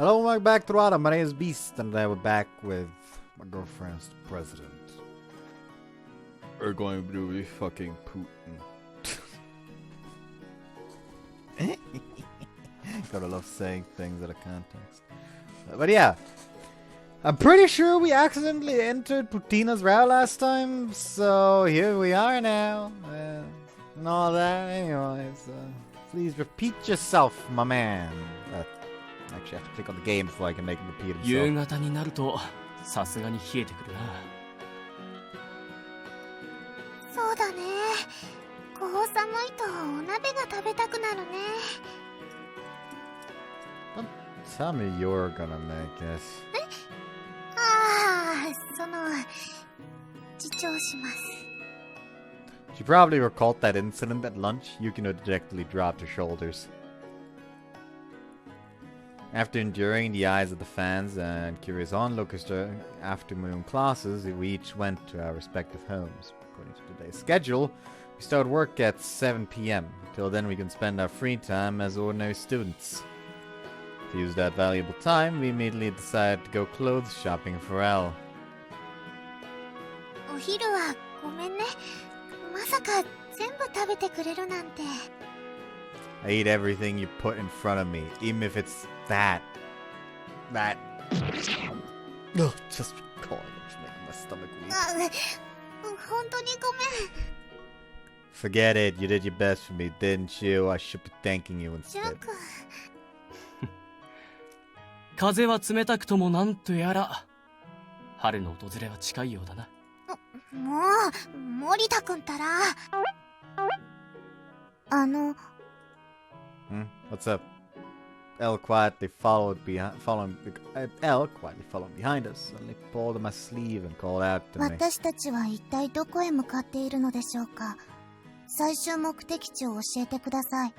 Hello, welcome back to Rada. My name is Beast, and we're back with my girlfriend's president. We're going to be fucking Putin. Gotta love saying things out of context. But yeah, I'm pretty sure we accidentally entered Putina's route last time, so here we are now. And all that, anyways. Please repeat yourself, my man. Actually, I have to click on the game before I can make him repeat himself. 夕方になるとさすがに冷えてくるな。そうだね。こう寒いとお鍋が食べたくなるね。Don't tell me you're gonna make it. ああ、自重します。She probably recalled that incident at lunch. Yukino dejectedly dropped her shoulders. After enduring the eyes of the fans and curious onlookers during afternoon classes, we each went to our respective homes. According to today's schedule, we start work at 7 p.m. Till then we can spend our free time as ordinary students. To use that valuable time, we immediately decided to go clothes shopping for Elle. お昼はごめんね。まさか全部食べてくれるなんて。I eat everything you put in front of me, even if it's that. Ugh, just recalling it's making my stomach weak. 本当にごめん。Forget it, you did your best for me, didn't you? I should be thanking you ジャ instead. ック。風は冷たくともなんとやら春の訪れは近いようだな。もう森田くんたら。What's up? Elle quietly followed behind us, suddenly pulled on my sleeve and called out to me. 私たちは一体どこへ向かっているのでしょうか。最終目的地を教えてください。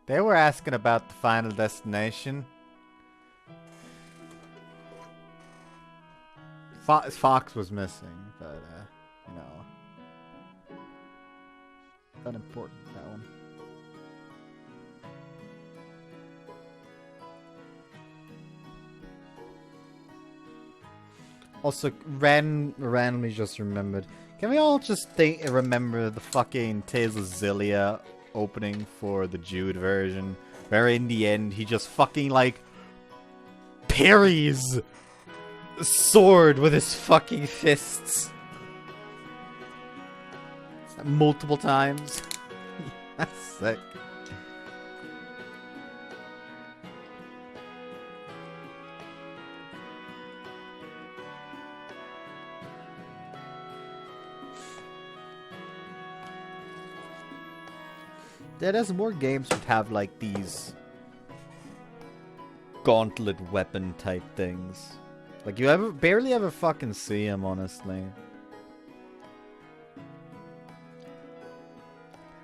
They were asking about the final destination. Fox was missing, but, you know. Unimportant, that one. Also, randomly just remembered. Can we all just remember the fucking Tales of Zillia opening for the Jude version, where in the end he just fucking like parries sword with his fucking fists multiple times. That's sick. There's more games that have like these gauntlet weapon type things. Like you barely ever fucking see them, honestly.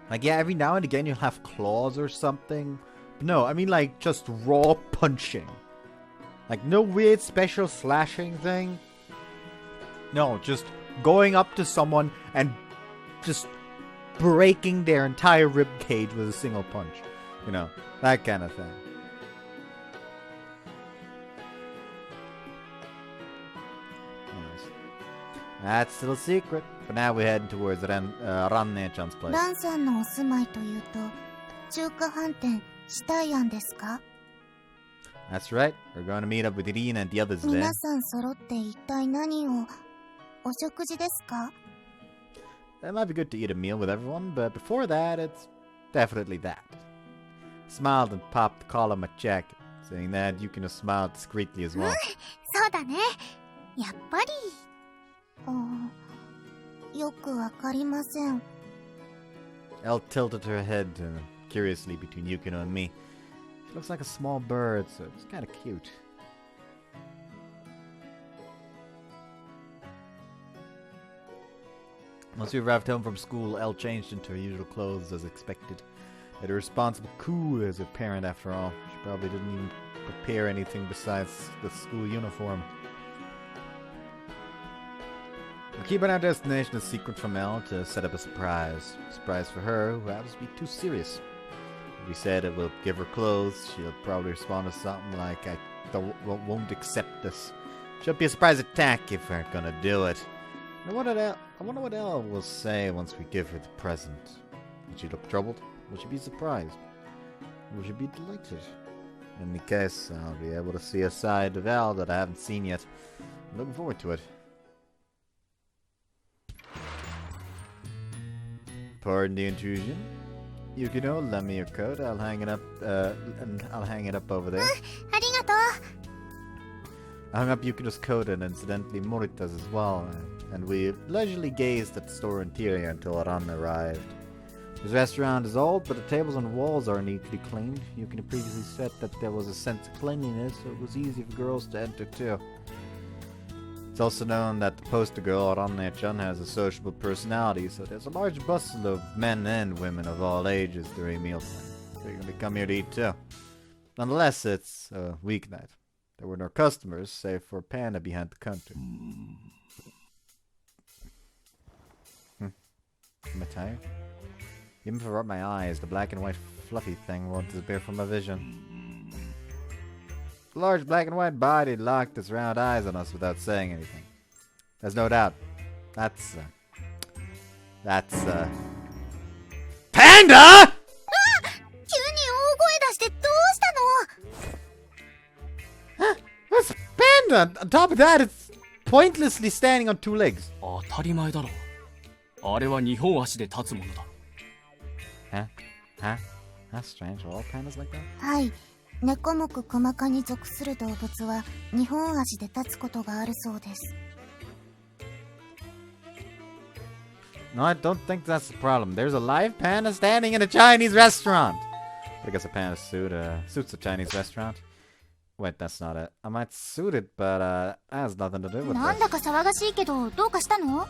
Like yeah, every now and again you'll have claws or something, No, I mean like just raw punching. Like no weird special slashing thing. No, just going up to someone and just breaking their entire rib cage with a single punch. You know, that kind of thing. Anyways, that's still a secret. But now we're heading towards Ranne-chan's place. ランさんのお住まいというと、中華飯店シタイアンですか？ That's right. We're going to meet up with Irina and the others there. 皆さん揃って一体何を？お食事ですか？ It might be good to eat a meal with everyone, but before that, it's definitely that. Smiled and popped the collar on my jacket, saying that you can smile discreetly as well. そうだね。やっぱり。よくわかりません。Elle tilted her head curiously between Yukino and me. She looks like a small bird, so it's kind of cute. Once we arrived home from school, Elle changed into her usual clothes as expected. Had a responsible coup as a parent after all. She probably didn't even prepare anything besides the school uniform. We're keeping our destination a secret from Elle to set up a surprise. A surprise for her, who happens to be too serious. If we said it will give her clothes, she'll probably respond to something like, I won't accept this. She'll be a surprise attack if we're gonna do it. I wonder what Elle will say once we give her the present. Will she look troubled? Will she be surprised? Will she be delighted? In any case, I'll be able to see a side of Elle that I haven't seen yet. I'm looking forward to it. Pardon the intrusion. Yukino, lend me your coat. I'll hang it up. I'll hang it up over there. ありがとう。 I hung up Yukino's coat and incidentally Morita's as well, and we leisurely gazed at the store interior until Aran arrived. This restaurant is old, but the tables and walls are neatly cleaned. Yukino previously said that there was a sense of cleanliness, so it was easy for girls to enter too. It's also known that the poster girl, Ranne-chan, has a sociable personality, so there's a large bustle of men and women of all ages during mealtime. So you can come here to eat too. Nonetheless, it's a weeknight. There were no customers, save for Panda behind the counter. Am I tired? Even if I rub my eyes, the black and white fluffy thing won't disappear from my vision. The large black and white body locked its round eyes on us without saying anything. There's no doubt. That's Panda! 急に大声出してどうしたの？ That's Panda! On top of that, it's pointlessly standing on two legs. 当たり前だろ。あれは二本足で立つものだ。Huh? That's strange. Are all pandas like that? はい。猫目クマ科に属する動物は二本足で立つことがあるそうです。 No, I don't think that's the problem. There's a live panda standing in a Chinese restaurant. But I guess a panda suits a Chinese restaurant. Wait, that's not it. I might suit it, but that has nothing to do with なん this. だか騒がしいけどどうかしたの？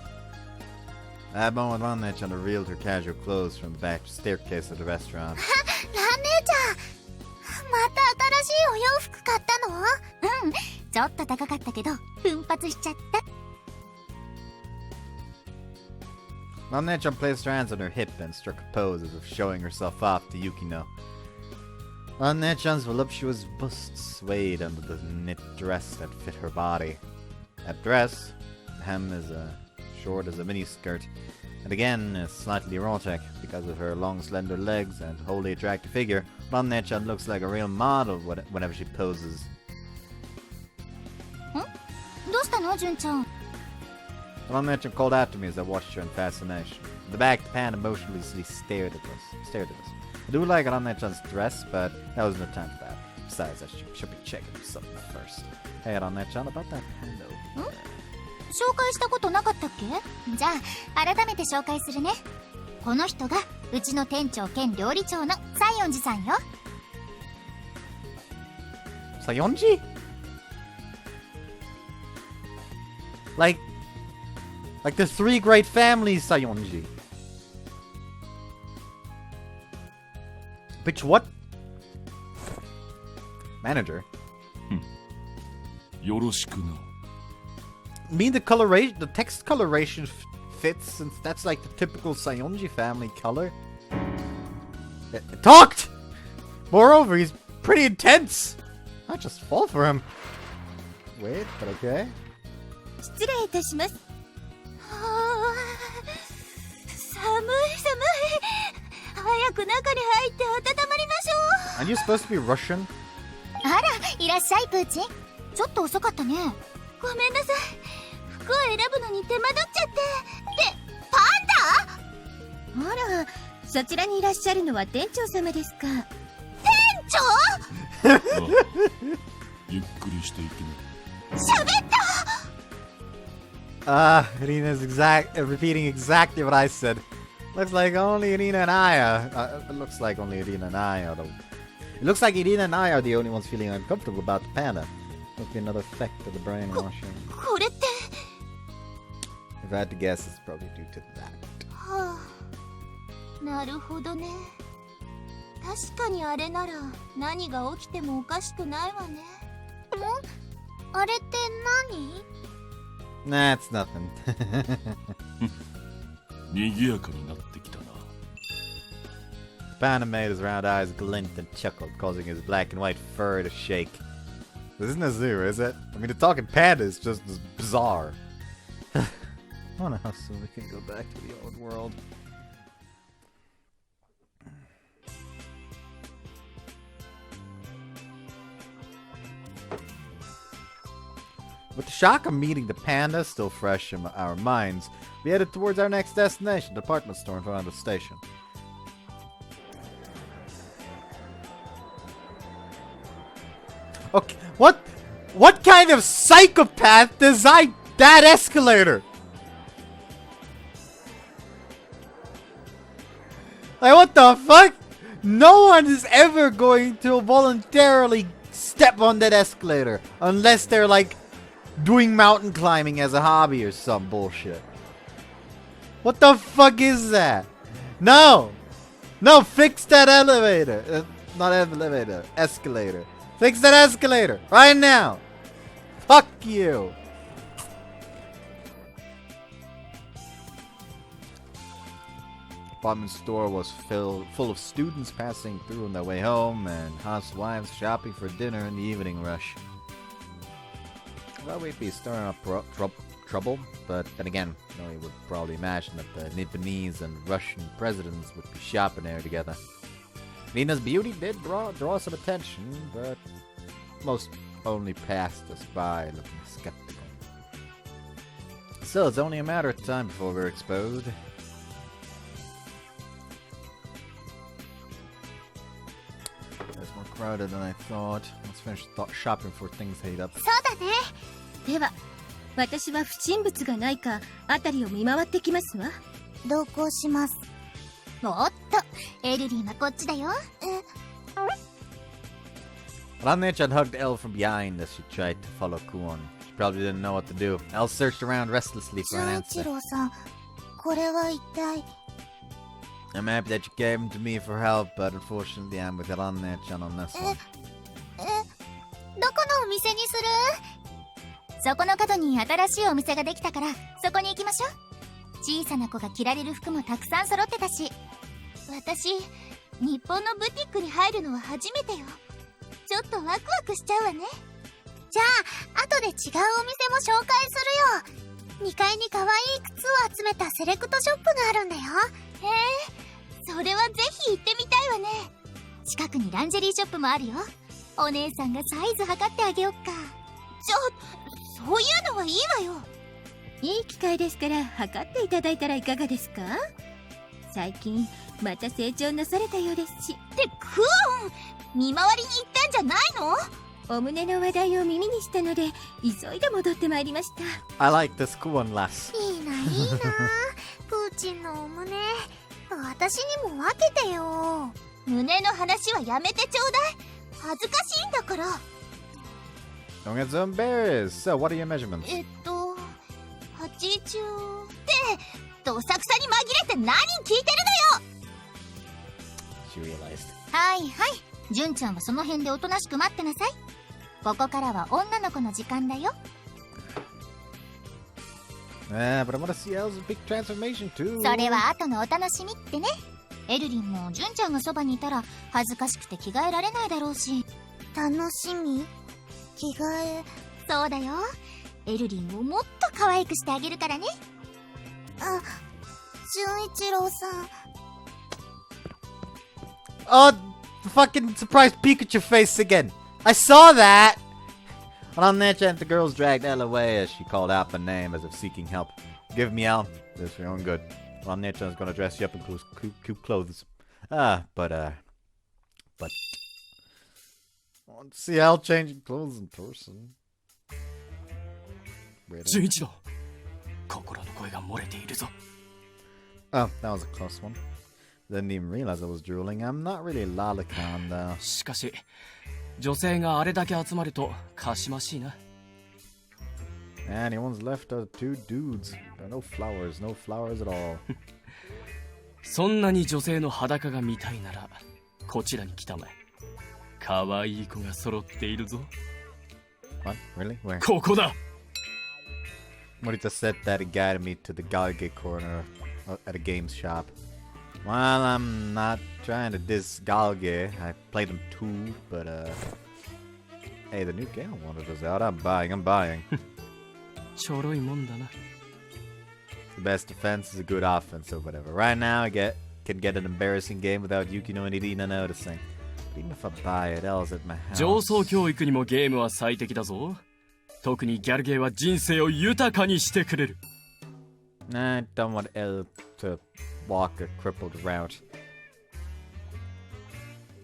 That moment Ranne-chan revealed her casual clothes from the back staircase of the restaurant. ラン姉ちゃん、また新しいお洋服買ったの？うん、ちょっと高かったけど奮発しちゃった。 Ranne-chan placed her hands on her hip and struck a pose as if showing herself off to Yukino. Ranne-chan's voluptuous bust swayed under the knit dress that fit her body. That dress, the hem is short as a miniskirt, and again is slightly erotic because of her long slender legs and wholly attractive figure. Ranne-chan looks like a real model whenever she poses. どうしたの、純ちゃん？ Ranne-chan called out to me as I watched her in fascination. In the back, the pan emotionlessly stared at us. I do like Ranne-chan's dress, but that was no time for that. Besides, I should be checking something first. Hey, Ranne-chan, about that panda. 紹介したことなかったっけ？じゃあ改めて紹介するね。この人がうちの店長兼料理長の西園寺さんよ。Sayonji? Like the three great families, Sayonji. Which what? Manager. よろしくな。 I mean, the coloration, the text coloration fits, since that's like the typical Sayonji family color. It talked! Moreover, he's pretty intense. Not just fall for him. Wait, but okay. 失礼いたします。はあ、寒い。早く中に入って温まりましょう。 Aren't you supposed to be Russian? あら、いらっしゃいプーチン。ちょっと遅かったね。ごめんなさい。服を選ぶのに手間取っちゃって。パンダ？あら、そちらにいらっしゃるのは店長様ですか。店長？ゆっくりしていきな。喋った。Irina's repeating exactly what I said. Looks like only Irina and I are. It looks like only Irina and I are. It looks like Irina and I are the only ones feeling uncomfortable about the panda. Must be another effect of the brainwashing. これって。If I had to guess, it's probably due to that. はあ、なるほどね。確かにあれなら何が起きてもおかしくないわね。あれって何？ Nah, it's nothing. 賑やかになってきたな。 The panda made his round eyes glint and chuckled, causing his black and white fur to shake. This isn't a zoo, is it? I mean, the talking panda is just bizarre. I wonder how soon we can go back to the old world. With the shock of meeting the panda still fresh in our minds, we headed towards our next destination, the department store in front of the station. Okay, what kind of psychopath designed that escalator? Like, what the fuck? No one is ever going to voluntarily step on that escalator unless they're like doing mountain climbing as a hobby or some bullshit. What the fuck is that? No! No, fix that elevator. Not elevator, escalator. Fix that escalator right now. Fuck you. The department store was full of students passing through on their way home and housewives shopping for dinner in the evening rush. Well, we'd be stirring up trouble, but then again, you know, you would probably imagine that the Nipponese and Russian presidents would be shopping there together. Nina's beauty did draw some attention, but most only passed us by looking skeptical. Still, it's only a matter of time before we're exposed. It's more crowded than I thought. Let's finish shopping before things heat up. そうだね。では、私は不審物がないか辺りを見回ってきますわ。同行します。おっと、エルリンはこっちだよ。Ranich had hugged Elle from behind as she tried to follow Kuon. She probably didn't know what to do. Elle searched around restlessly for an answer. さん、これは一体。I'm happy that you came to me for help, but unfortunately I'm with Ranich on this one. どこのお店にする？そこの角に新しいお店ができたから、そこに行きましょう。小さな子が着られる服もたくさん揃ってたし。私、日本のブティックに入るのは初めてよ。ちょっとワクワクしちゃうわね。じゃあ、後で違うお店も紹介するよ。2階に可愛い靴を集めたセレクトショップがあるんだよ。へえ、それはぜひ行ってみたいわね。近くにランジェリーショップもあるよ。お姉さんがサイズ測ってあげよっか。そういうのはいいわよ。いい機会ですから測っていただいたらいかがですか？最近また成長なされたようですし。ってクオン、見回りに行ったんじゃないの？お胸の話題を耳にしたので急いで戻ってまいりました。 I like this Kuon less. いいなプーチンのお胸、私にも分けてよ。胸の話はやめてちょうだい。恥ずかしいんだから。 Don't get so embarrassed. So, what are your measurements? 80ってどさくさに紛れて何聞いてるのよ。 She realized. はいはい、純ちゃんはその辺でおとなしく待ってなさい。ここからは女の子の時間だよ。But I want to see Elle's big transformation too. それは後のお楽しみってね。エルリンも純ちゃんがそばにいたら恥ずかしくて着替えられないだろうし。楽しみ？着替え？そうだよ。エルリンをもっと可愛くしてあげるからね。あ、純一郎さん。Oh, fucking surprise Pikachu face again. I saw that. On that chance, the girls dragged Elle away as she called out my name as if seeking help. Give me Elle. This for your own good. On that chance, gonna dress you up in cute clothes. But I want to see Elle changing clothes in person. 純一郎、心の声が漏れているぞ。Oh, that was a close one. Didn't even realize I was drooling. I'm not really lolicon though. しかし、女性があれだけ集まるとかしましいな。And anyone's left are two dudes. There are no flowers at all. そんなに女性の裸が見たいなら、こちらに来たまえ。可愛い子が揃っているぞ。What? Really? Where? ここだ。Morita said that he guided me to the Galge corner at a games shop. Well, I'm not trying to diss Galge. I played him too, but hey, the new game wanted us out. I'm buying. ちょろいもんだな。The best defense is a good offense or whatever. Right now, I can get an embarrassing game without Yukino and Irina noticing. But even if I buy it, Elle's at my house. 上層教育にもゲームは最適だぞ。特にギャルゲーは人生を豊かにしてくれる。I don't want Elle to walk a crippled route.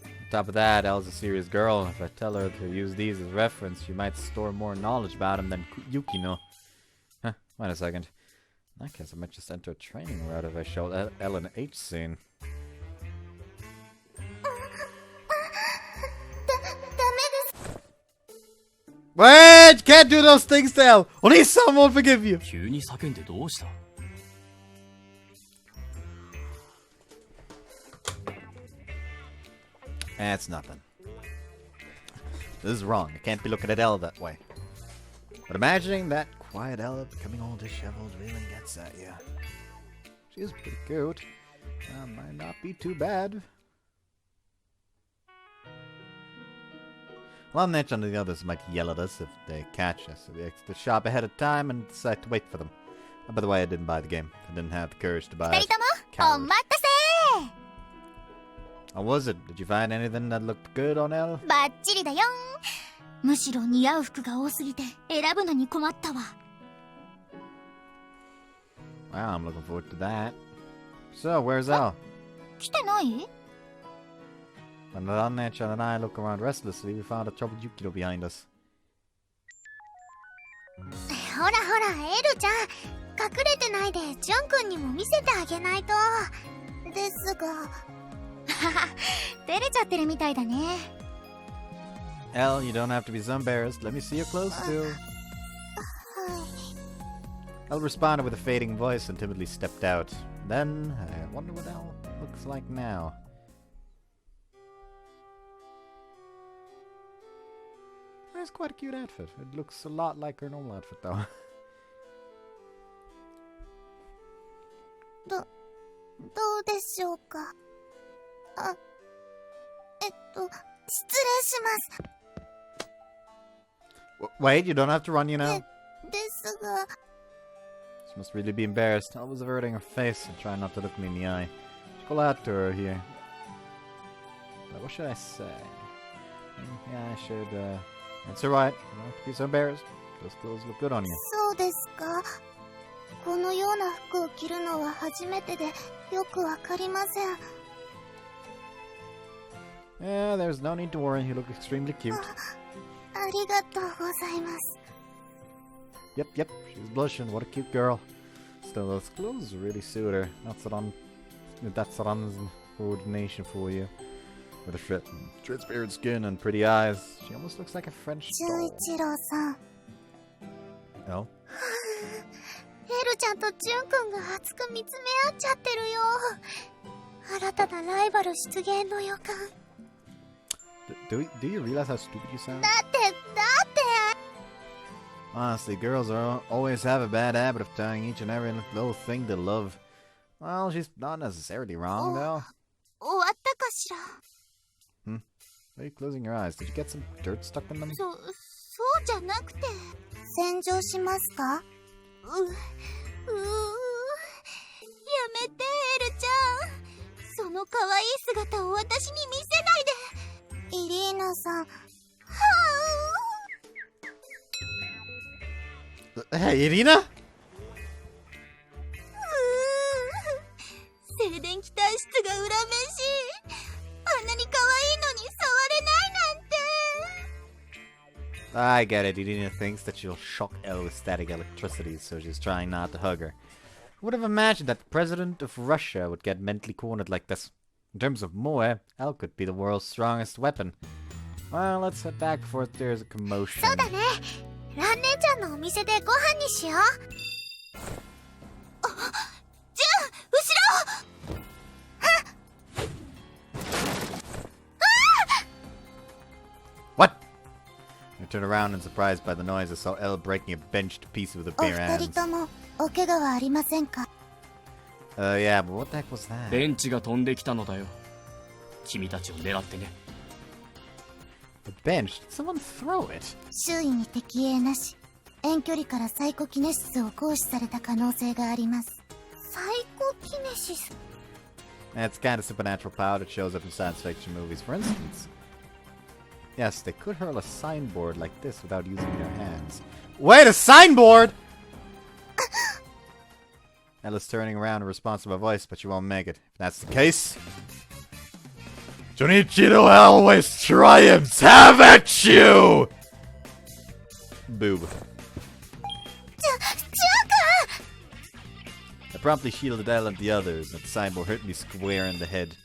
On top of that, Elle's a serious girl. If I tell her to use these as reference, she might store more knowledge about him than Yukino. Huh, wait a second. In that case, I might just enter a training route if I show Elle an H scene. Wait! You can't do those things to Elle! Only someone won't forgive you! 急に叫んでどうした？ That's nothing. This is wrong. I can't be looking at Elle that way. But imagining that quiet Elle becoming all disheveled really gets at you. She is pretty cute. Might not be too bad. Well, Netch and the others might yell at us if they catch us. So we exit the shop ahead of time and decide to wait for them. Oh, by the way, I didn't buy the game. I didn't have the courage to buy it. Coward. How was it? Did you find anything that looked good on Elle? バッチリだよ。むしろ似合う服が多すぎて選ぶのに困ったわ。Wow, I'm looking forward to that. So, where's Elle? 来てない？ When Netch and I look around restlessly, we found a troubled Yukino behind us. ほらほら、エルちゃん、隠れてないでジュン君にも見せてあげないと。ですが、照れちゃってるみたいだね。Elle, you don't have to be so embarrassed. Let me see your clothes too. Elle responded with a fading voice and timidly stepped out. Then, I wonder what Elle looks like now. That's quite a cute outfit. It looks a lot like her normal outfit, though. どうでしょうか。失礼します。Wait, you don't have to run, you know? ですが。 She must really be embarrassed. Elle was averting her face and trying not to look me in the eye. She called out to her here. But what should I say? Yeah, I should, That's alright. You don't have to be so embarrassed. Those clothes look good on you. そうですか。このような服を着るのは初めてでよくわかりません。Yeah, there's no need to worry. You look extremely cute. ありがとうございます。Yep, she's blushing. What a cute girl. Still, those clothes really suit her. That's Ran's coordination for you. With a transparent skin and pretty eyes, she almost looks like a French doll. 純一郎さん。Oh? エルちゃんとジュン君が熱く見つめ合っちゃってるよ。新たなライバル出現の予感。Do you realize how stupid you sound? だって Honestly, girls always have a bad habit of tying each and every little thing they love. Well, she's not necessarily wrong, though. 終わったかしら。 Why are you closing your eyes? Did you get some dirt stuck in them? そうじゃなくて。洗浄しますか？やめて、エルちゃん。その可愛い姿を私に見せないで。イリーナさん。Hey, Irina? 静電気体質が恨めしい。あんなに可愛いのに触れないなんて。 I get it. Irina thinks that she'll shock Elle with static electricity, so she's trying not to hug her. Who would have imagined that the president of Russia would get mentally cornered like this? In terms of Moe, Elle could be the world's strongest weapon. Well, let's head back before there's a commotion. そうだね。ラン姉ちゃんのお店でご飯にしよう。あ、じゃあ、後ろ！ What? I turned around and surprised by the noise I saw Elle breaking a bench to pieces with her お bare 二 hands. 人ともお怪我はありませんか？ Yeah, but what the heck was that? ベンチが飛んできたのだよ。君たちを狙ってね。A bench? Did someone throw it? 周囲に敵影なし。遠距離からサイコキネシスを行使された可能性があります。サイコキネシス？ It's kind of supernatural power that shows up in science fiction movies. For instance, yes, they could hurl a signboard like this without using their hands. Wait, a signboard! Ella's turning around in response to my voice, but she won't make it. If that's the case, Junichiro always triumphs. Have at you! Boob. I promptly shielded Elle and the others, but the signboard hit me square in the head.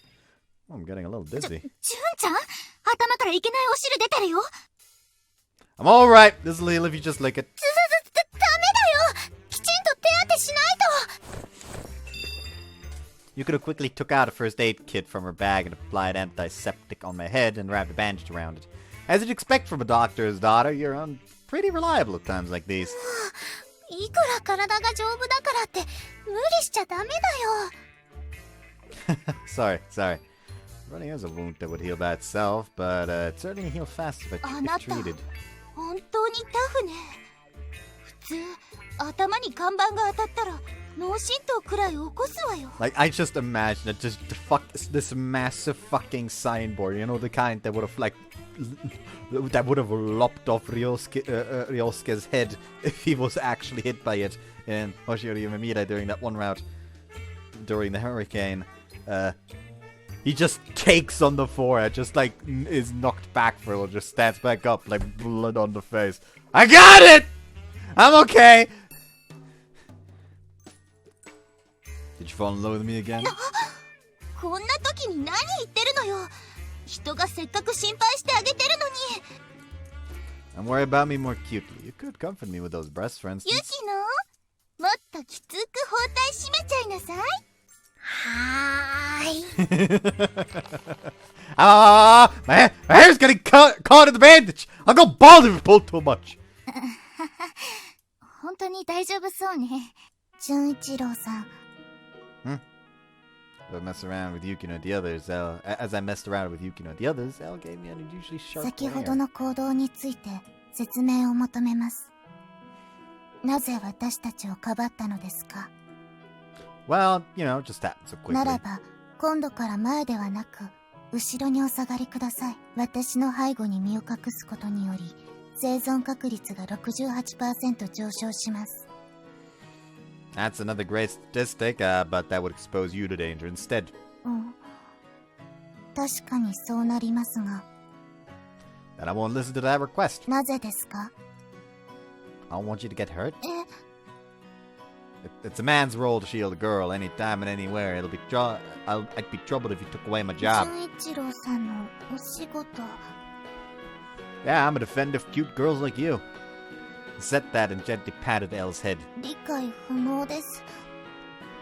Oh, I'm getting a little dizzy. ジュンちゃん？頭からいけないお汁出てるよ。 I'm alright. This'll heal if you just lick it. ダメだよ。きちんと手当てしないと。 You could have quickly took out a first aid kit from her bag and applied antiseptic on my head and wrapped a bandage around it. As you'd expect from a doctor's daughter, you're pretty reliable at times like these. いくら体が丈夫だからって無理しちゃダメだよ。 Sorry. Running is a wound that would heal by itself, but it certainly heal faster if treated. 本当にタフね。普通頭に看板が当たったら脳震盪くらい起こすわよ。 Like, I just imagine it, just this massive fucking signboard, you know, the kind that would have lopped off Ryosuke's head if he was actually hit by it in Hoshiyori Mamida during that one route during the hurricane. He just takes on the forehead, just like is knocked back for a little, just stands back up like blood on the face. I got it! I'm okay! Did you fall in love with me again? こんな時に何言ってるのよ。人がせっかく心配してあげてるのに。 Don't worry about me more cutely. You could comfort me with those breasts, for instance. ユキのもっときつく包帯締めちゃいなさい。はーい。My hair's getting caught in the bandage! I'll go bald if you pull too much! 本当に大丈夫そうね。純一郎さん。As I messed around with Yukino and the others, Elle gave me an unusually sharp 先ほ glare. どの行動について説明を求めます。なぜ私たちをかばったのですか？ Well, you know, just happened so quickly. ならば、今度から前ではなく、後ろにお下がりください。私の背後に身を隠すことにより、生存確率が 68% 上昇します。That's another great statistic, but that would expose you to danger instead. 確かにそうなりますが。 Then I won't listen to that request. なぜですか？ I don't want you to get hurt. It's a man's role to shield a girl anytime and anywhere. I'd be troubled if you took away my job. 純一郎さんのお仕事。 Yeah, I'm a defender of cute girls like you. Said that and gently patted Elle's head. 理解不能です。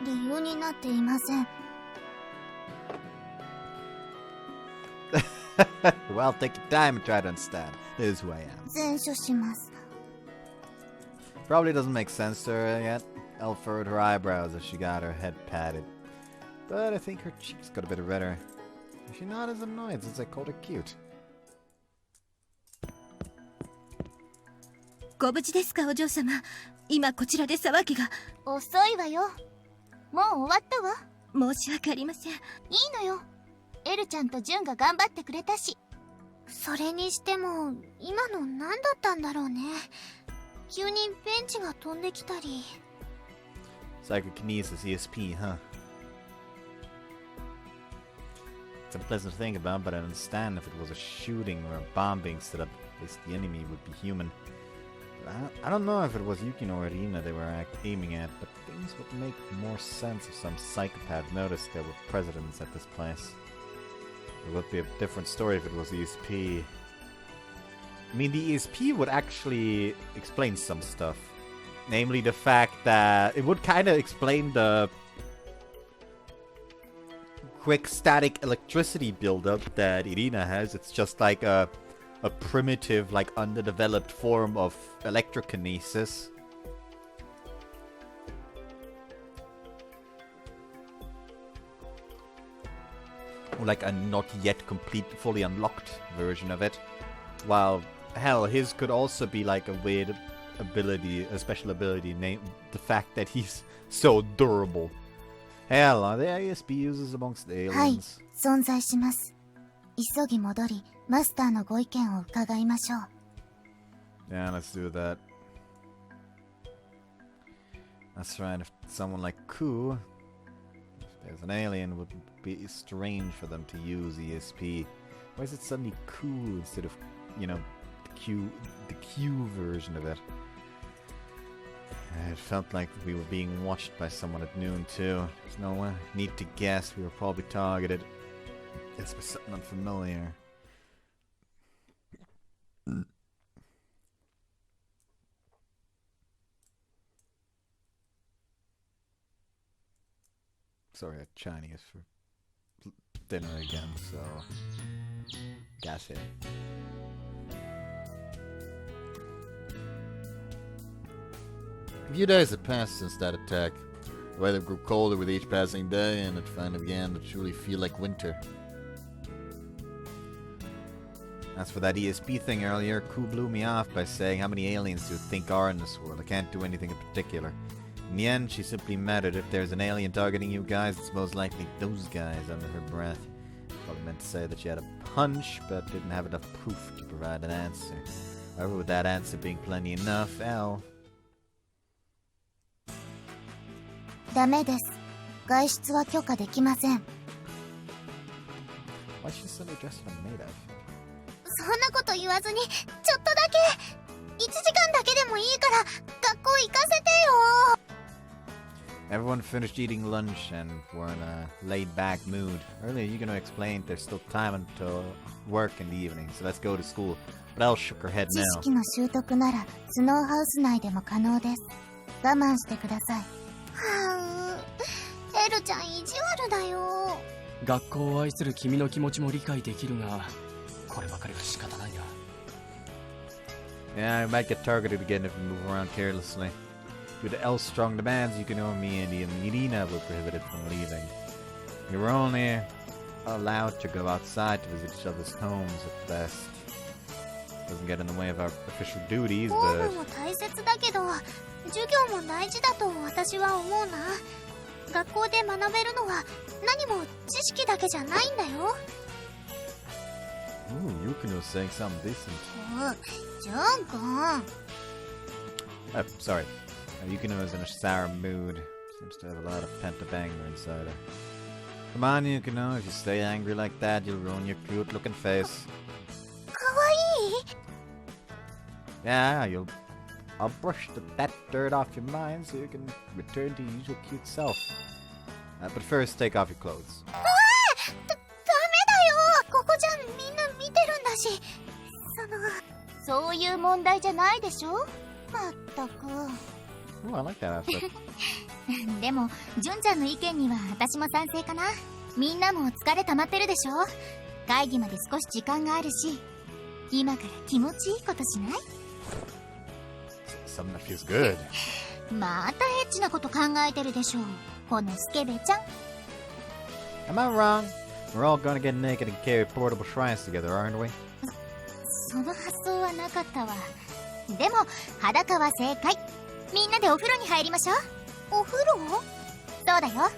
理由になっていません。Well, take your time and try to understand. This is who I am. 前処します。 Probably doesn't make sense to her yet. Elle furrowed her eyebrows as she got her head patted. But I think her cheeks got a bit redder. She's not as annoyed since I called her cute. ご無事ですか、お嬢様。今こちらで騒ぎが。遅いわよ。もう終わったわ。申し訳ありません。いいのよ。エルちゃんとジュンが頑張ってくれたし。それにしても今の何だったんだろうね。急にベンチが飛んできたり。Psychokinesis ESP, huh? It's unpleasant to think about, but I understand if it was a shooting or a bomb being set up, at least the enemy would be human. I don't know if it was Yukino or Irina they were aiming at, but things would make more sense if some psychopath noticed there were presidents at this place. It would be a different story if it was ESP. I mean, the ESP would actually explain some stuff. Namely the fact that it would kind of explain the quick static electricity buildup that Irina has. It's just like a primitive, like underdeveloped form of electrokinesis. Or like a not yet complete, fully unlocked version of it. While, hell, his could also be like a weird ability, a special ability, named the fact that he's so durable. Hell, are there ESP users amongst the aliens? はい、存在します。急ぎ戻り、マスターのご意見を伺いましょう。Yeah, let's do that. That's right, if someone like Ku, if there's an alien, it would be strange for them to use ESP. Why is it suddenly Ku instead of, you know, the Q version of it? It felt like we were being watched by someone at noon too. There's no need to guess, we were probably targeted. It's by something unfamiliar. Sorry, I had Chinese for dinner again, so gas it. A few days had passed since that attack. The weather grew colder with each passing day, and it finally began to truly feel like winter. As for that ESP thing earlier, Ku blew me off by saying how many aliens do you think are in this world? I can't do anything in particular. In the end, she simply muttered, if there's an alien targeting you guys, it's most likely those guys, under her breath. Probably meant to say that she had a hunch, but didn't have enough proof to provide an answer. However, with that answer being plenty enough, L... ダメです。外出は許可できません。Why is she suddenly dressed in a maid outfit? そんなこと言わずに、ちょっとだけ。1時間だけでもいいから、学校行かせてよ。Everyone finished eating lunch and were in a laid-back mood. Earlier, Yukino explained there's still time until work in the evening, so let's go to school. But Elle shook her head 知 now. 識の習得なら、スノーハウス内でも可能です。我慢してください。はぁ、エルちゃん意地悪だよ。学校を愛する君の気持ちも理解できるが、こればかりは仕方ないな。Yeah, I might get targeted again if we move around carelessly. Due to Elle's strong demands, Yukino, me, and Irina were prohibited from leaving. We were only allowed to go outside to visit each other's homes at best. Doesn't get in the way of our official duties, 公 but... 務も大切だけど、授業も大事だと私は思うな。学校で学べるのは何も知識だけじゃないんだよ。Ooh, Yukino's saying something decent. ジョン君。Oh, sorry. Yukino is in a sour mood. Seems to have a lot of pent-up anger inside her. Come on, Yukino. If you stay angry like that, you'll ruin your cute-looking face. かわいい。 Yeah, I'll brush that dirt off your mind so you can return to your usual cute self. But first, take off your clothes. ダメだよ。ここじゃみんな見てるんだし。そういう問題じゃないでしょ。まったく。Ooh, I like that outfit. でも、ジュンちゃんの意見には私も賛成かな。みんなも疲れ溜まってるでしょ。会議まで少し時間があるし、今から気持ちいいことしない？ Something that feels good. またエッチなこと考えてるでしょう、ほのすけべちゃん。 Am I wrong? We're all gonna get naked and carry portable shrines together, aren't we? その発想はなかったわ。でも裸は正解。みんなでお風呂に入りましょう。お風呂？そうだよ。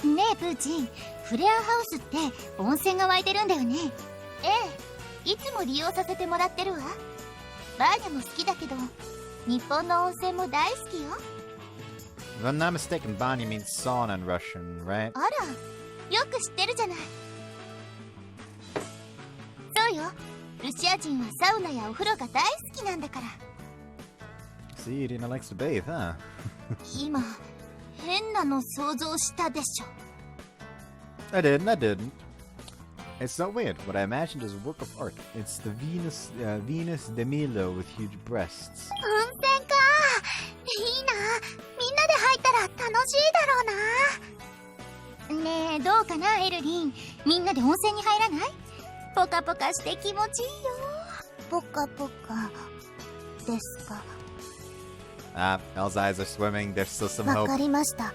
ねえプーチン、フレアハウスって温泉が湧いてるんだよね。ええ、いつも利用させてもらってるわ。バーニャも好きだけど、日本の温泉も大好きよ。 If I'm not mistaken, Banya means sauna in Russian, right? あら、よく知ってるじゃない。そうよ、ルシア人はサウナやお風呂が大好きなんだから。 See, Irina likes to bathe, huh? 今変なの想像したでしょ。 I didn't. It's not weird. What I imagined is a work of art. It's the Venus de Milo with huge breasts. 温泉か、いいな。みんなで入ったら楽しいだろうな。ねえ、どうかなエルリン、みんなで温泉に入らない？ポカポカして気持ちいいよ。ポカポカですか。 Ah, Elle's eyes are swimming. There's still some わ hope. かりました。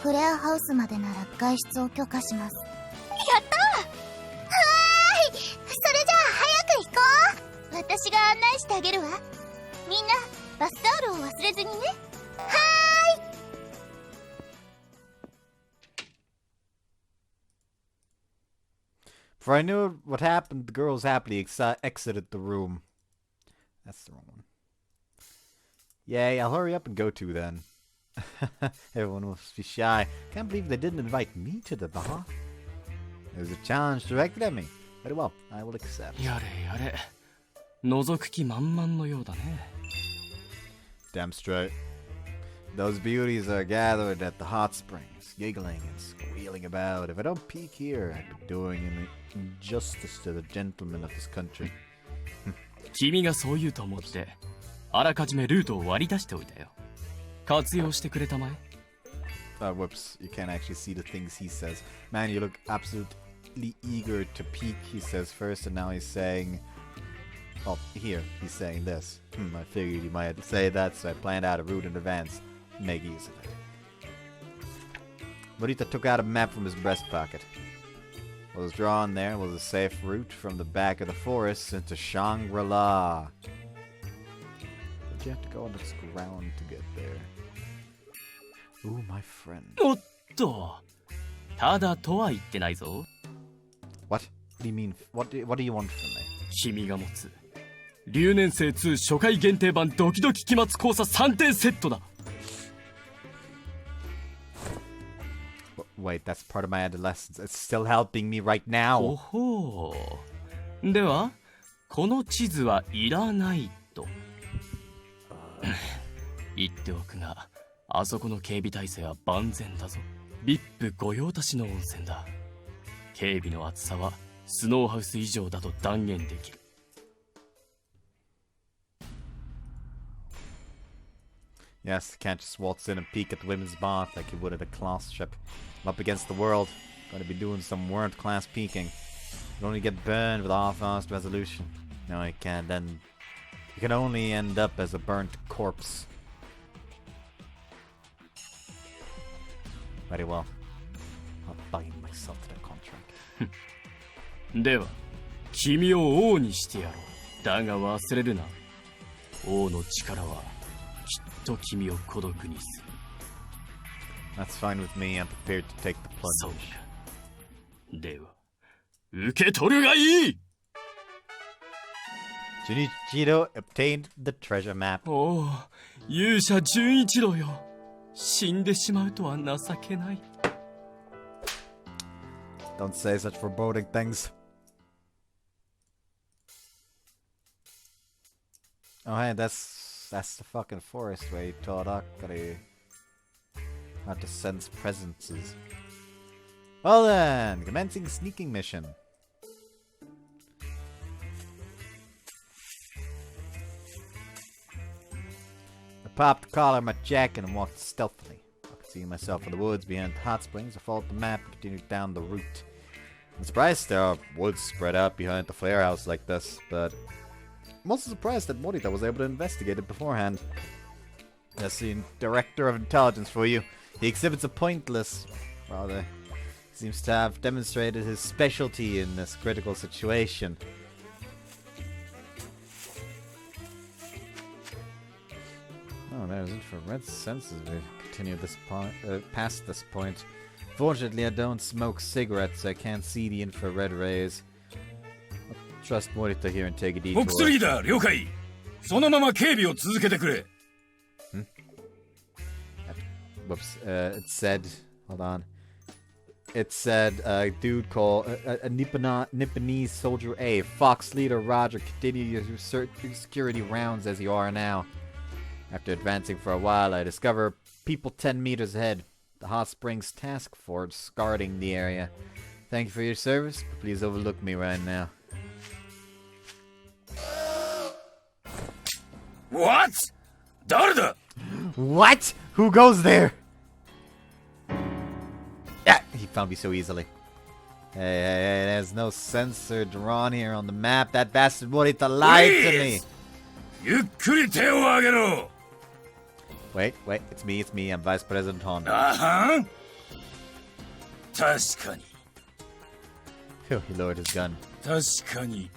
フレアハウスまでなら外出を許可します。やったー。はーい、それじゃあ早く行こう。私が案内してあげるわ。みんなバスタオルを忘れずにね。はーい。 For I knew what happened, the girls happily exited the room. That's the wrong one. Yay, I'll hurry up and go to then. Everyone must be shy. Can't believe they didn't invite me to the bar. There's a challenge directed at me. Very well, I will accept. やれやれ、覗く気満々のようだね。 Damn straight. Those beauties are gathered at the hot springs, giggling and squealing about. If I don't peek here, I'd be doing an injustice to the gentlemen of this country. 君がそう言うと思ってあらかじめルートを割り出しておいたよ。活用してくれたまえ。 Whoops, you can't actually see the things he says. Man, you look absolutely eager to peek, he says first, and now he's saying... Oh, here, he's saying this. I figured he might say that, so I planned out a route in advance. Make use of it. Morita took out a map from his breast pocket. What was drawn there was a safe route from the back of the forest into Shangri-La. But you have to go on this ground to get there. Ooh, my friend. おっと、ただとは言ってないぞ。 What? What do you mean? What do you want from me? 君が持つ留年生2初回限定版ドキドキ期末考査3点セットだ。 Wait, that's part of my adolescence. It's still helping me right now. おほう。ではこの地図はいらないと言っておくが、あそこの警備体制は万全だぞ。 VIP 御用達の温泉だ。警備の厚さはスノーハウス以上だと断言できる。 Yes, can't just waltz in and peek at the women's bath like you would at a class trip. I'm up against the world. Gonna be doing some world-class peeking. You only get burned with half-assed resolution. No, you can't then. You can only end up as a burnt corpse. Very well. I'll bind myself to that contract. では君を王にしてやろう。だが忘れるな、王の力はきっと君を孤独にする。 That's fine with me. I'm prepared to take the そう plunge. か。では受け取るがいい。 Junichiro obtained the treasure map. おお、勇者純一郎よ。死んでしまうとは情けない。 Don't say such foreboding things. Oh hey, that's the fucking forest where you taught Akari how to sense presences. Well then, commencing sneaking mission. I popped the collar of my jacket and walked stealthily. I could see myself in the woods behind the hot springs. I followed the map and continued down the route. I'm surprised there are woods spread out behind the flare house like this, but I'm also surprised that Morita was able to investigate it beforehand. That's the Director of Intelligence for you. He exhibits a pointless, rather, seems to have demonstrated his specialty in this critical situation. Oh, there's infrared sensors. We continue this past this point. Fortunately, I don't smoke cigarettes, so I can't see the infrared rays. I'll trust Morita here and take a detour. ボックスリーダー了解。そのまま警備を続けてくれ。Whoops. It said, hold on. It said, dude called a Nipponese soldier A. Fox leader Roger, continue your security rounds as you are now. After advancing for a while, I discover people 10 meters ahead. The Hot Springs Task Force guarding the area. Thank you for your service, but please overlook me right now. What? 誰だ? What? Who goes there? Yeah, he found me so easily. Hey, there's no sensor drawn here on the map. That bastard Morita lied to me. ゆっくり手を挙げろ。 Wait, it's me. I'm Vice President Honda. あはん。確かに。 Phew, he lowered his gun. 確かに。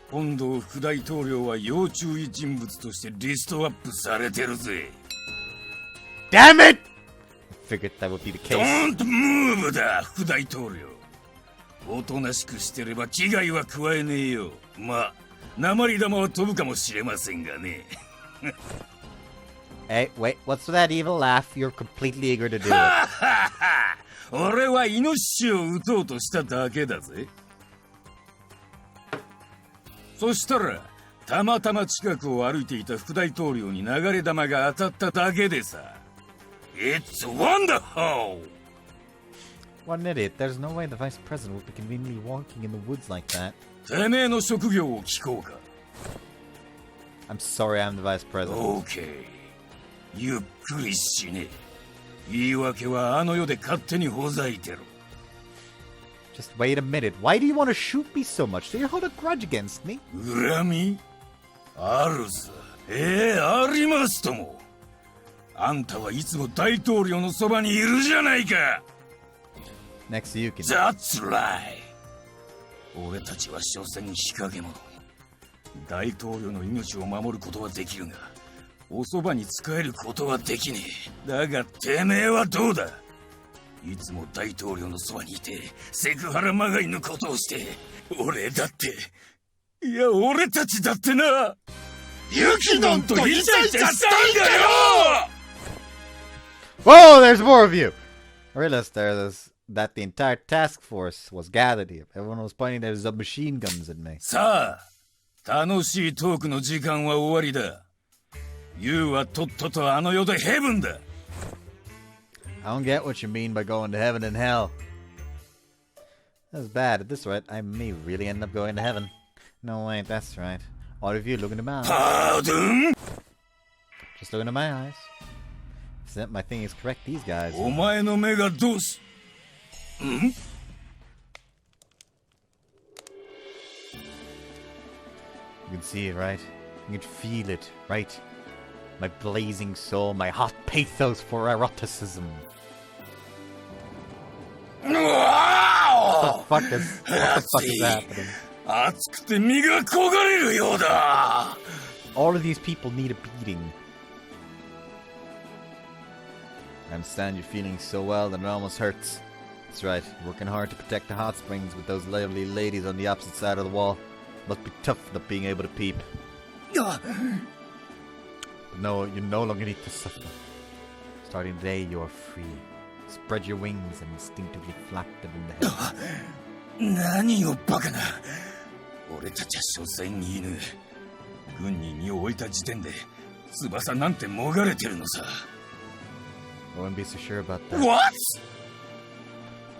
本堂副大統領は要注意人物としてリストアップされてるぜ。 Damn it! I figured that would be the case. Don't move だ、副大統領。おとなしくしてれば危害は加えねえよ。まあ、鉛玉は飛ぶかもしれませんがね。Hey, wait, what's that evil laugh? You're completely eager to do it. 俺はイノシシを撃とうとしただけだぜ。そしたら、たまたま近くを歩いていた副大統領に流れ弾が当たっただけでさ。It's wonderful! What an idiot. There's no way the Vice President would be conveniently walking in the woods like that. てめえの職業を聞こうか。I'm sorry, I'm the Vice President. OK。ゆっくりしねえ。言い訳はあの世で勝手にほざいてろ。Just wait a minute. Why do you want to shoot me so much? Do you hold a grudge against me? 恨みあるさ。ありますとも。あんたはいつも大統領のそばにいるじゃないか。Next to you, can. That's right. 俺たちは所詮日陰者。大統領の命を守ることはできるが、おそばに仕えることはできねえ。だがてめえはどうだ。いつも大統領のそばにいてセクハラまがいのことをして、俺だって、いや俺たちだってな、ユキノンとイチャイチャしたいんだよ。 Whoa, there's more of you! I realized that the entire task force was gathered here. Everyone was pointing their submachine guns at me. さあ、楽しいトークの時間は終わりだ。ユウはとっととあの世でヘブンだ。I don't get what you mean by going to heaven and hell. That's bad. At this rate, I may really end up going to heaven. No, wait, that's right. All of you looking at my eyes. Pardon? Just looking at my eyes. Except my thing is correct, these guys. お前の目がどうす。ん？ You can see it, right? You can feel it, right? My blazing soul, my hot pathos for eroticism. What the fuck is happening? 熱くて身が焦がれるようだ。 All of these people need a beating. I understand you're feeling so well that it almost hurts. That's right, working hard to protect the hot springs with those lovely ladies on the opposite side of the wall. Must be tough not being able to peep. But no, you no longer need to suffer. Starting today, you're free. Spread your wings and instinctively flap them in the head. 何をバカな。俺たちは所詮犬。軍に身を置いた時点で翼なんてもがれてるのさ。I wouldn't be so sure about that. What?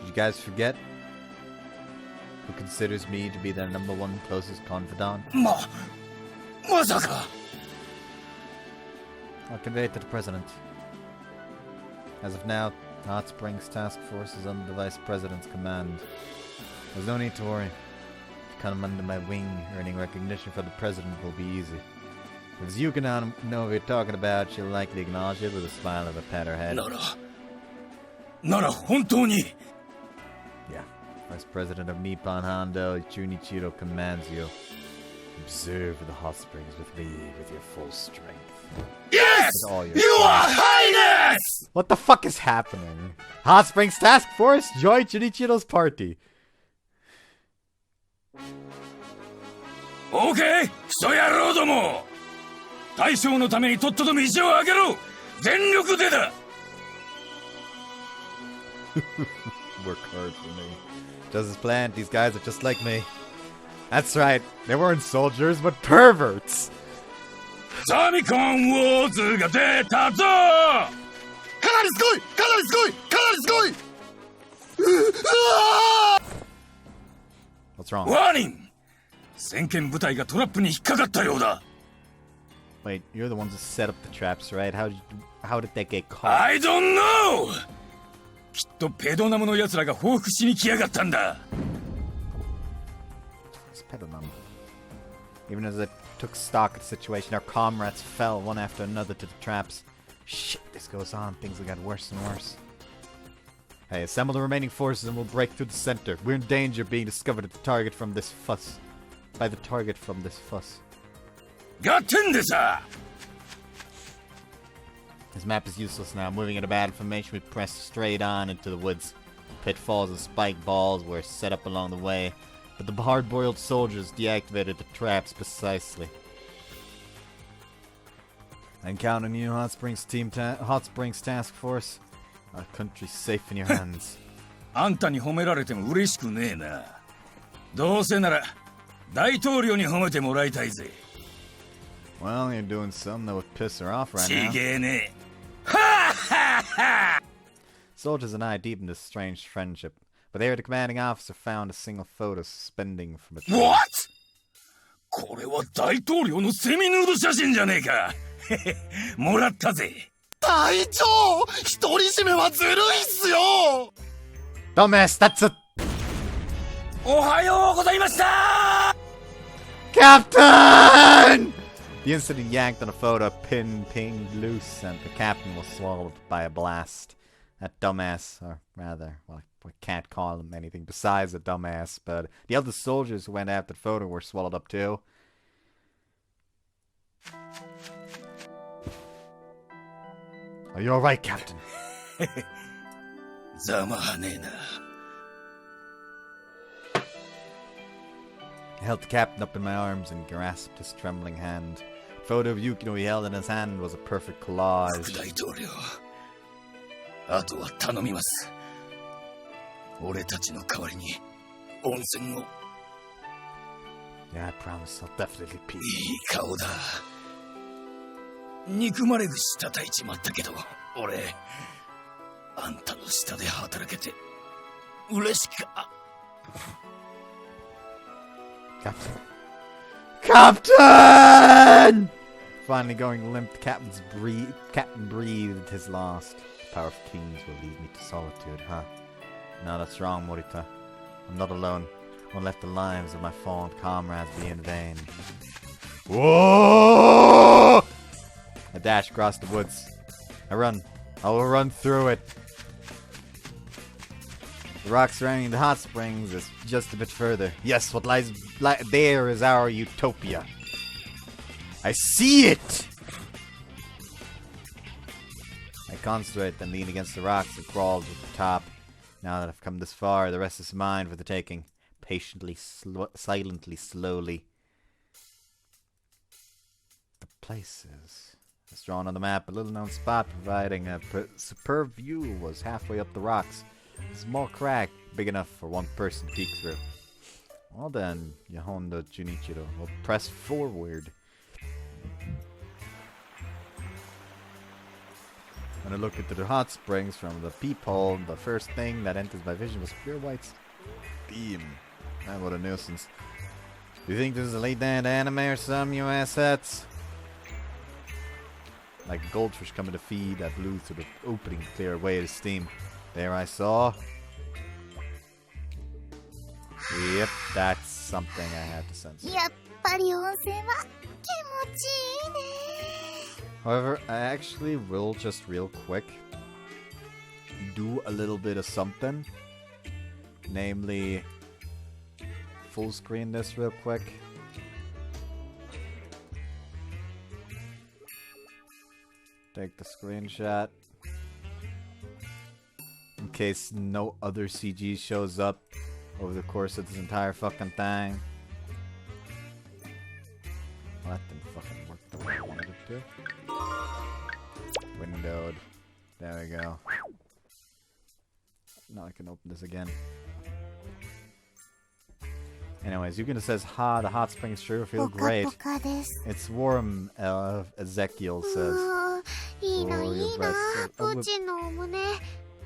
Did you guys forget? Who considers me to be their number one closest confidant? まさか。 I'll convey it to the president. As of now, the Hot Springs Task Force is under the Vice President's command. There's no need to worry. Come under my wing, earning recognition from the president will be easy. If Yukina know what you're talking about, she'll likely acknowledge it with a smile of a pat her head. なら本当に Yeah. Vice President of Nippon Hondo, Junichiro commands you. Observe the hot springs with me with your full strength. Yes! With all your You are strength. highness! What the fuck is happening? Hot Springs Task Force, join Junichiro's party. OK! クソ野郎ども大将のためにとっとと道を開けろ全力でだ Work hard for me. Just as planned, these guys are just like me. That's right, they weren't soldiers, but perverts! ザミコンウォーズが出たぞかなりすごいかなりすごいかなりすごい What's wrong? ワーニング先見部隊がトラップに引っかかったようだ Wait, you're the ones that set up the traps, right? How did they get caught? I don't know! きっとペドナムの奴らが報復しに来やがったんだ It's Pedonam. Even as it took stock of the situation, our comrades fell one after another to the traps. Shit, this goes on. Things have got worse and worse. Hey, assemble the remaining forces and we'll break through the center. We're in danger of being discovered at the target from this fuss. By the target from this fuss. やってんでさ This map is useless now. Moving in a bad formation, we press straight on into the woods. Pitfalls and spike balls were set up along the way, but the hard-boiled soldiers deactivated the traps precisely. I'm counting on you, Hot Springs Task Force. Our country's safe in your hands. あんたに褒められても嬉しくねえなどうせなら大統領に褒めてもらいたいぜ Well, you're doing something that would piss her off right ち now. げえねははは Soldiers and I deepened this strange friendship, but there the commanding officer found a single photo suspending from a tree. What? これは大統領のセミヌード写真じゃねえかもらったぜ隊長独り占めはずるいっすよ Dumbass, that's a... おはようございました Captain! The incident yanked on a photo, pinged loose, and the captain was swallowed by a blast. That dumbass, or rather, well, I can't call him anything besides a dumbass, but the other soldiers who went after the photo were swallowed up too. Are you alright, Captain? ざまはねえな I held the captain up in my arms and grasped his trembling hand. The photo of Yukino he held in his hand was a perfect collage. 副大統領あとは頼みます俺たちの代わりに温泉を Yeah, I promise I'll definitely pee. いい顔だ憎まれ串叩いちまったけど俺あんたの下で働けて嬉しか Captain! Captain! Finally going limp, the captain breathed his last. The power of kings will lead me to solitude, huh? No, that's wrong, Morita. I'm not alone. I won't let the lives of my fallen comrades be in vain. Whoa! I dash across the woods. I will run through it. The rock surrounding the hot springs is just a bit further. Yes, what lies there is our utopia. I see it! I concentrate, then lean against the rocks and crawl to the top. Now that I've come this far, the rest is mine for the taking. Patiently, silently, slowly. The place is... As drawn on the map, a little-known spot providing a superb view was halfway up the rocks. A small crack, big enough for one person to peek through. Well then, Yahondo Junichiro, we'll press forward. When I look into the hot springs from the peephole, the first thing that enters my vision was pure white steam. Man, what a nuisance. Do you think this is a late-night anime or something, you asshats? Like a goldfish coming to feed, I blew through the opening to clear away the steam. There I saw... Yep, that's something I had to censor. やっぱり温泉は気持ちいいね。 However, I actually will just real quick do a little bit of something. Namely, full screen this real quick. Take the screenshot. In case no other CG shows up over the course of this entire fucking thing. Well, that didn't fucking work the way I wanted it to. Windowed. There we go. Now I can open this again. Anyways, Yukina says, "Ha, the hot springs sure feel ポカ great. ポカです It's warm," Ezekiel says. いいな Oh, い your いな breasts. プーチンのお胸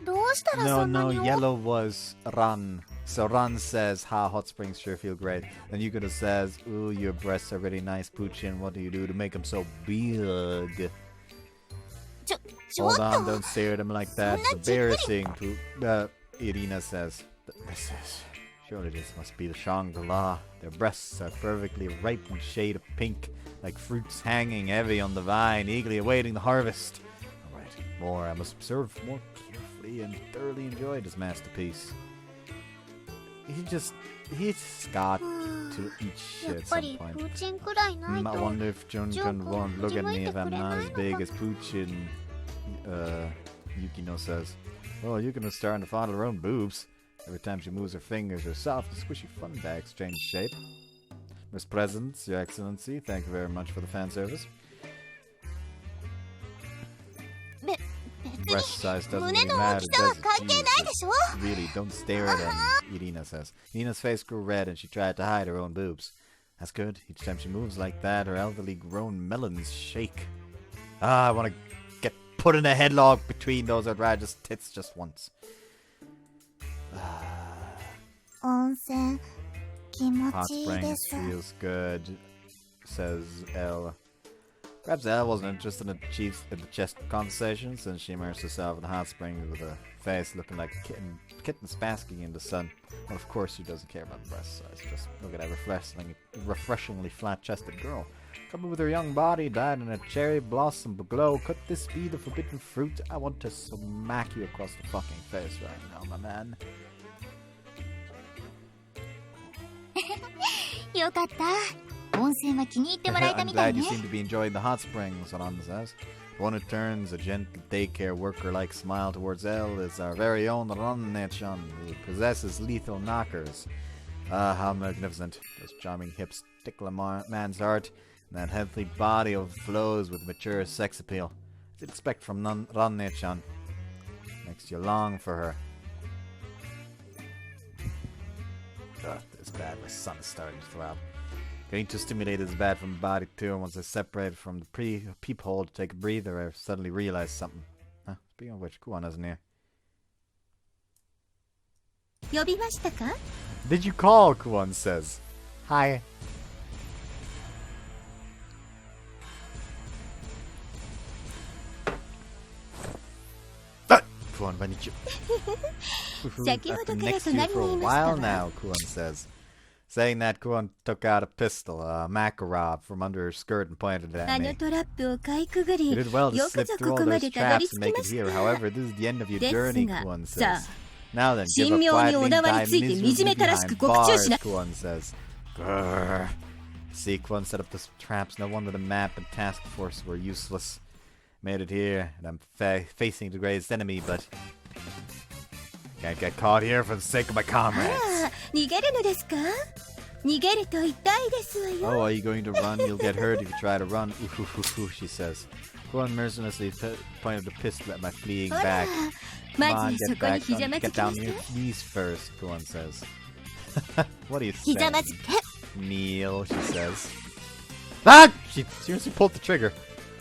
どうしたら No, そんな no, に yellow was Ran. So Ran says, "Ha, hot springs sure feel great." Then Yukina says, "Ooh, your breasts are really nice, Puchin. What do you do to make them so big?" ちょっ Hold on, と don't stare at him like that. It's embarrassing. Irina says, "This is... Surely this must be the Shangri-La. Their breasts are perfectly ripe in shade of pink, like fruits hanging heavy on the vine, eagerly awaiting the harvest. Alright, more. I must observe more carefully and thoroughly enjoy this masterpiece." He's got to eat や shit っ at ぱ some り point. プーチンくらいない I と wonder if Junjun won't look at me if I'm not as big as Puchin, Yukino says. Well, Yukino's starting to fondle her own boobs. Every time she moves her fingers, her soft and squishy fun bags change shape. Miss Presents, Your Excellency, thank you very much for the fan service. べ Breast size doesn't 胸 really の大 matter, きさは does it? 関係ないで Jesus. しょ Really, don't stare at him, Irina says. Nina's face grew red and she tried to hide her own boobs. That's good. Each time she moves like that, her elderly grown melons shake. I want to get put in a headlock between those outrageous tits just once. 温泉気持 Hot ちいいで springs す feels good, says Elle. Perhaps Elle wasn't interested in the chest conversation since she immersed herself in the hot springs with a face looking like a kitten basking in the sun. But of course she doesn't care about the breast size. Just look at that refreshingly flat-chested girl. Covered with her young body, dyed in a cherry blossom glow. Could this be the forbidden fruit? I want to smack you across the fucking face right now, my man. よかった温泉は気に入ってもらえた I'm みたい glad ね you seem to be enjoying the hot springs, Saran says. The one who turns a gentle daycare worker-like smile towards Elle is our very own Ran-ne-chan, who possesses lethal knockers. Ah, how magnificent. Those charming hips tickle a man's heart, and that healthy body overflows with mature sex appeal. As you'd expect from Ran-ne-chan. Makes you long for her. Ugh, this bad. My son is starting to throb. Getting too stimulated is bad for my body too, and once I separated from the peephole to take a breather, I suddenly realized something. Huh? Speaking of which, Kuan isn't here. 呼びましたか Did you call? Kuan says. Hi. Kuan, why did you... I've been next to you for a while now, Kuan says. Saying that, Kuan took out a pistol, a Makarov, from under her skirt and pointed it あ at の me. トラップをかいくぐ You り did well to よく slip ぞ through こ all こま those でたどり traps 着 and き make ま it し here. た However, this is the end of your です journey, が Kuan さ says. Now then, 神 give up 妙にお quietly 縄 and に die ついて miserably 惨めたらしく behind 告知をし bars, な Kuan says. Grrr. See, Kuan set up the traps. No wonder the map and task force were useless. Made it here, and I'm facing the greatest enemy, but... Can't get caught here for the sake of my あ comrades. あ逃げるのですか逃げると痛いですわよ Oh, are you going to run? You'll get hurt if you try to run. Ooh, she says. Kuan mercilessly pointed the pistol at my fleeing ほら back. ま Come on, ずそ get こに back ひざ on. まず Get きな down さ on い your knees first, Kuan says. What are you ひざ saying? まずけ Kneel, she says. Ah! She seriously pulled the trigger.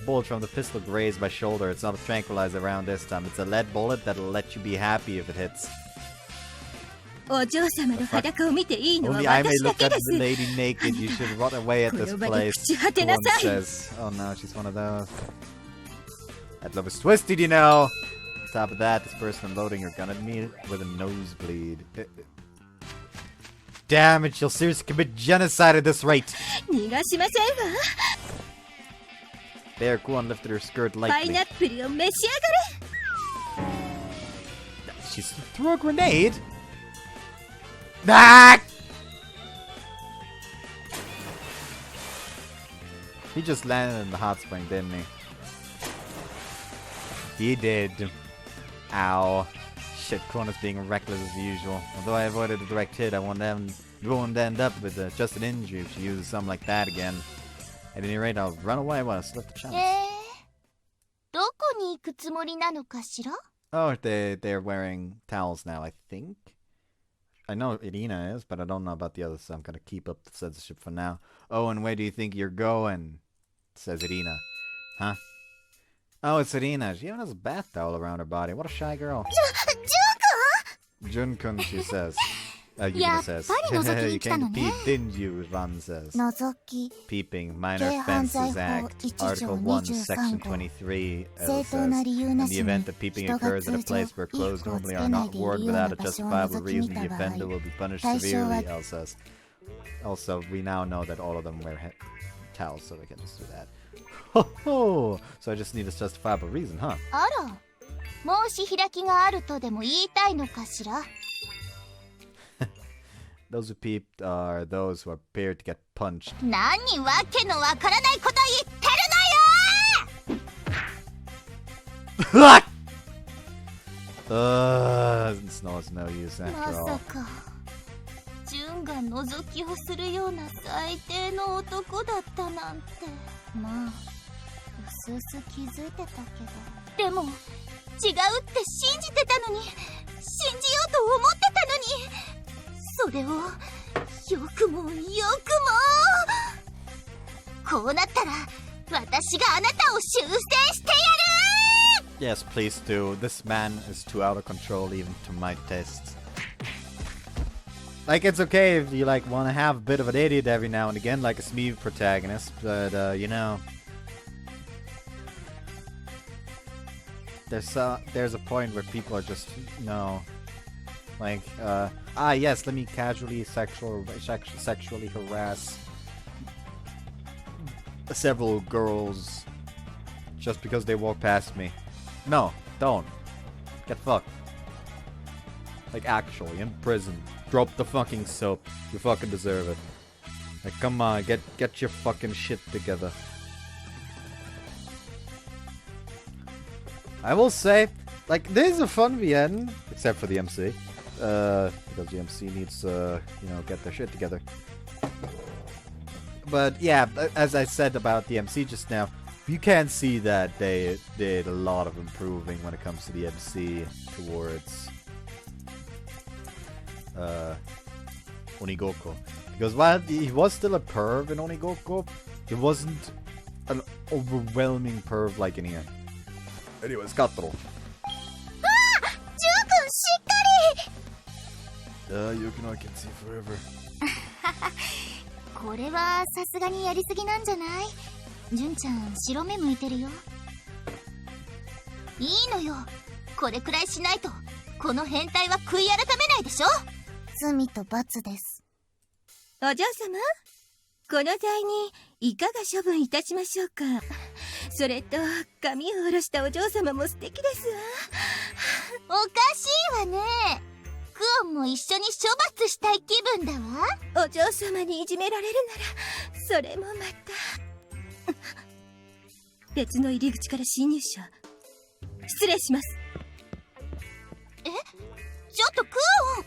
Bullet from the pistol grazed my shoulder. It's not a tranquilizer round this time. It's a lead bullet that'll let you be happy if it hits. お嬢様の裸を見ていいのは Only I may 私だ look け at で the す lady naked. You should run away at this この場で place. 朽ち果てな Kuan さい says. Oh no, she's one of those. That love is twisted, you know. On top of that, this person unloading her gun at me with a nosebleed. damn it, she'll seriously commit genocide at this rate. 逃がしませんわ。 There, Kuon lifted her skirt パイ lightly. ナップルを召し上がれ。 She threw a grenade? Ah! He just landed in the hot spring, didn't he? He did. Ow. Shit, Kuon is being reckless as usual. Although I avoided a direct hit, I won't end up with just an injury if she uses something like that again. At any rate, I'll run away when I slip the chance. どこに行くつもりなのかしら？ Oh, they're wearing towels now, I think. I know Irina is, but I don't know about the others, so I'm gonna keep up the censorship for now. Oh, and where do you think you're going? Says Irina. Huh? Oh, it's Irina. She even has a bath towel around her body. What a shy girl. Jun-kun, she says. Yukina says. You came to peep, didn't you? Ran says. 覗き Peeping, Minor Offences Act, Article 1, Section 23 says, in the event that peeping occurs at a place where clothes normally are not worn without a justifiable reason, the offender will be punished severely, L says. Also, we now know that all of them wear towels, so we can just do that. Ho! So I just need a justifiable reason, huh? あら、申し開きがあるとでも言いたいのかしら？ Those who peeped are those who are prepared to get punched. 何わけのわからないこと言ってるのよIt's no use ま after さ all. かジュンが覗きをするような最低の男だったなんて。まあうすうす気づいてたけど、でも違うって信じてたのに、信じようと思ってたのに、それをよくもよくも、こうなったら私があなたを修正してやる。 Yes, please do. This man is too out of control even to my tastes. Like, it's okay if you, like, want to have a bit of an idiot every now and again, like a Smee protagonist, but, you know... There's a point where people are just, no... Like, yes, let me casually sexually harass several girls just because they walk past me. No, don't. Get fucked. Like, actually, in prison. Drop the fucking soap. You fucking deserve it. Like, come on, get your fucking shit together. I will say, like, this is a fun VN, except for the MC. Because the MC needs to, you know, get their shit together. But yeah, as I said about the MC just now, you can see that they did a lot of improving when it comes to the MC towards Onigoko. Because while he was still a perv in Onigoko, he wasn't an overwhelming perv like in here. Anyways, Katoro. Yukino, I can see forever. これはさすがにやりすぎなんじゃない？純ちゃん白目向いてるよ。いいのよ、これくらいしないとこの変態は悔い改めないでしょ。罪と罰です。お嬢様、この罪にいかが処分いたしましょうか。それと髪を下ろしたお嬢様も素敵ですわ。おかしいわね。クオンも一緒に処罰したい気分だわ。お嬢様にいじめられるならそれもまた。別の入り口から侵入者。失礼します。え、ちょっとクオン。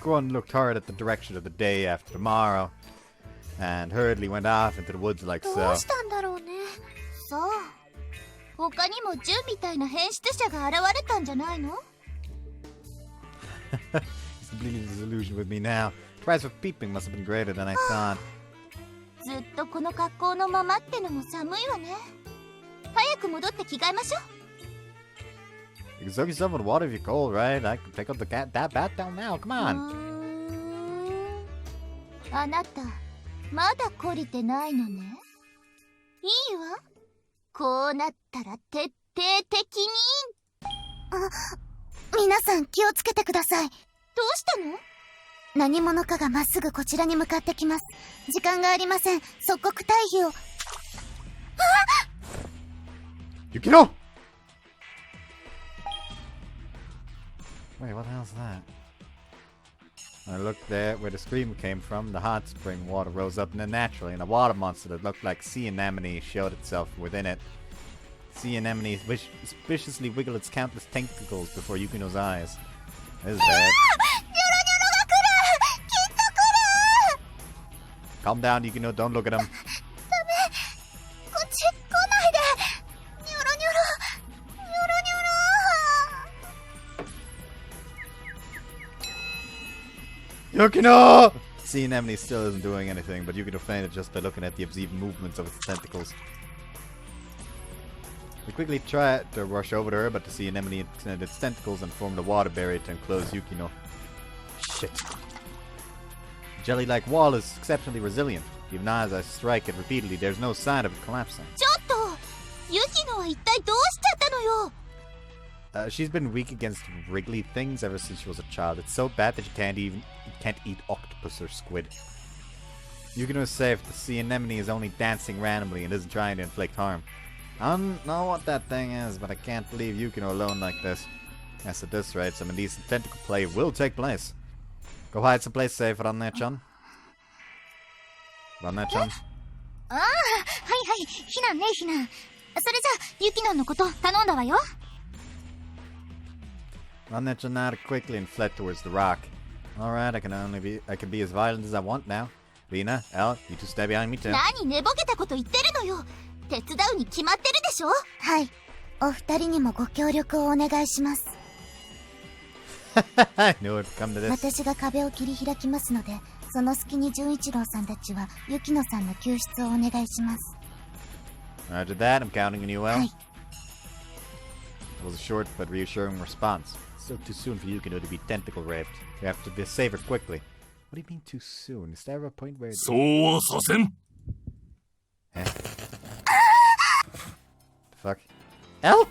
Kuon looked hard at the direction of the day after tomorrow, and hurriedly went off into the woods like so. どうしたんだろうね。さあ、他にもジュンみたいな変質者が現れたんじゃないの？ He's completely disillusioned with me now. The price of peeping must have been greater than I thought. ずっとこの格好のままってのも寒いわね。早く戻って着替えましょう。 You can soak yourself in water if you're cold, right? I can take up that bath down now. Come on. あなた、まだ懲りてないのね。いいわ。こうなったら徹底的に。皆さん気をつけてください。どうしたの？何者かがまっすぐこちらに向かってきます。時間がありません。即刻退避を。Yukino! Wait, what the hell is that? I looked there where the scream came from. The hot spring water rose up naturally, and a water monster that looked like sea anemone showed itself within it. Sea anemone suspiciously wiggled its countless tentacles before Yukino's eyes. This is bad. Calm down, Yukino. Don't look at him. Yukino! Sea anemone still isn't doing anything, but Yukino fainted just by looking at the obscene movements of its tentacles. We quickly tried to rush over to her, but the sea anemone extended its tentacles and formed a water barrier to enclose Yukino. Shit. The jelly-like wall is exceptionally resilient. Even as I strike it repeatedly, there's no sign of it collapsing. She's been weak against wriggly things ever since she was a child. It's so bad that she can't eat octopus or squid. Yukino is safe. The sea anemone is only dancing randomly and isn't trying to inflict harm. I don't know what that thing is, but I can't leave Yukino alone like this. Yes, at this rate, some indecent tentacle play will take place. Go hide someplace safe, Ranne-chan. Ranne-chan. ああ、はいはい、避難ね、避難。それじゃ、ユキノンのこと頼んだわよ。Ranne-chan nodded quickly and fled towards the rock. Alright, I can be as violent as I want now. Rina, Elle, you two stay behind me too. 何寝ぼけたこと言ってるのよ。手伝うに決まってるでしょ。はい。お二人にもご協力をお願いします。I knew it would come to this. 私が壁を切り開きますので、その隙に純一郎さんたちはユキノさんの救出をお願いします。Roger that, I'm counting on you, Elle. はい。It was a short but reassuring response. Still too soon for Yukino to be tentacle raped. We have to save her quickly. What do you mean too soon? Is there a point where... そうはさせん。 Eh? Fuck. Elle? At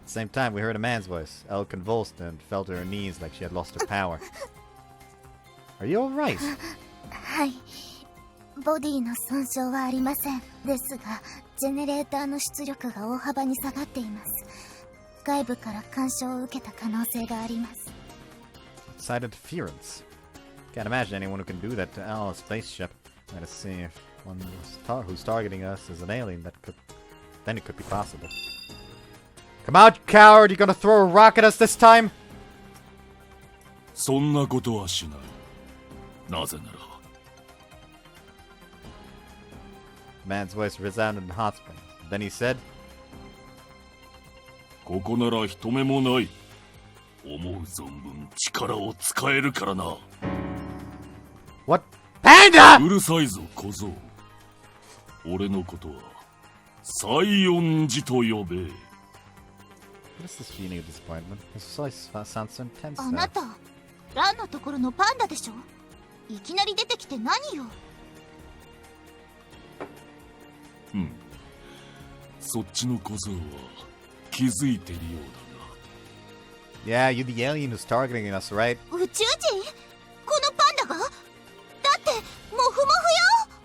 the same time, we heard a man's voice. Elle convulsed and fell to her knees like she had lost her power. Are you alright? はい。ボディの損傷はありません。ですが、ジェネレーターの出力が大幅に下がっています。外部から干渉を受けた可能性があります。Outside interference. Can't imagine anyone who can do that to Al's spaceship. Gotta see if one who's targeting us is an alien. Then it could be possible. Come out, you coward! You gonna throw a rock at us this time? そんなことはしない。なぜなら。The man's voice resounded in hot springs. Then he said, ここなら人目もない。思う存分力を使えるからな。What? Panda! うるさいぞ小僧。俺のことは西園寺と呼べ。What is this feeling of disappointment? This voice sounds so intense あ now. なた、ランのところのパンダでしょ。いきなり出てきて何よ。うん。そっちの小僧は気づいているようだ。Yeah, you the alien who's targeting us, right? 宇宙人？このパンダが？だってモフモフよ。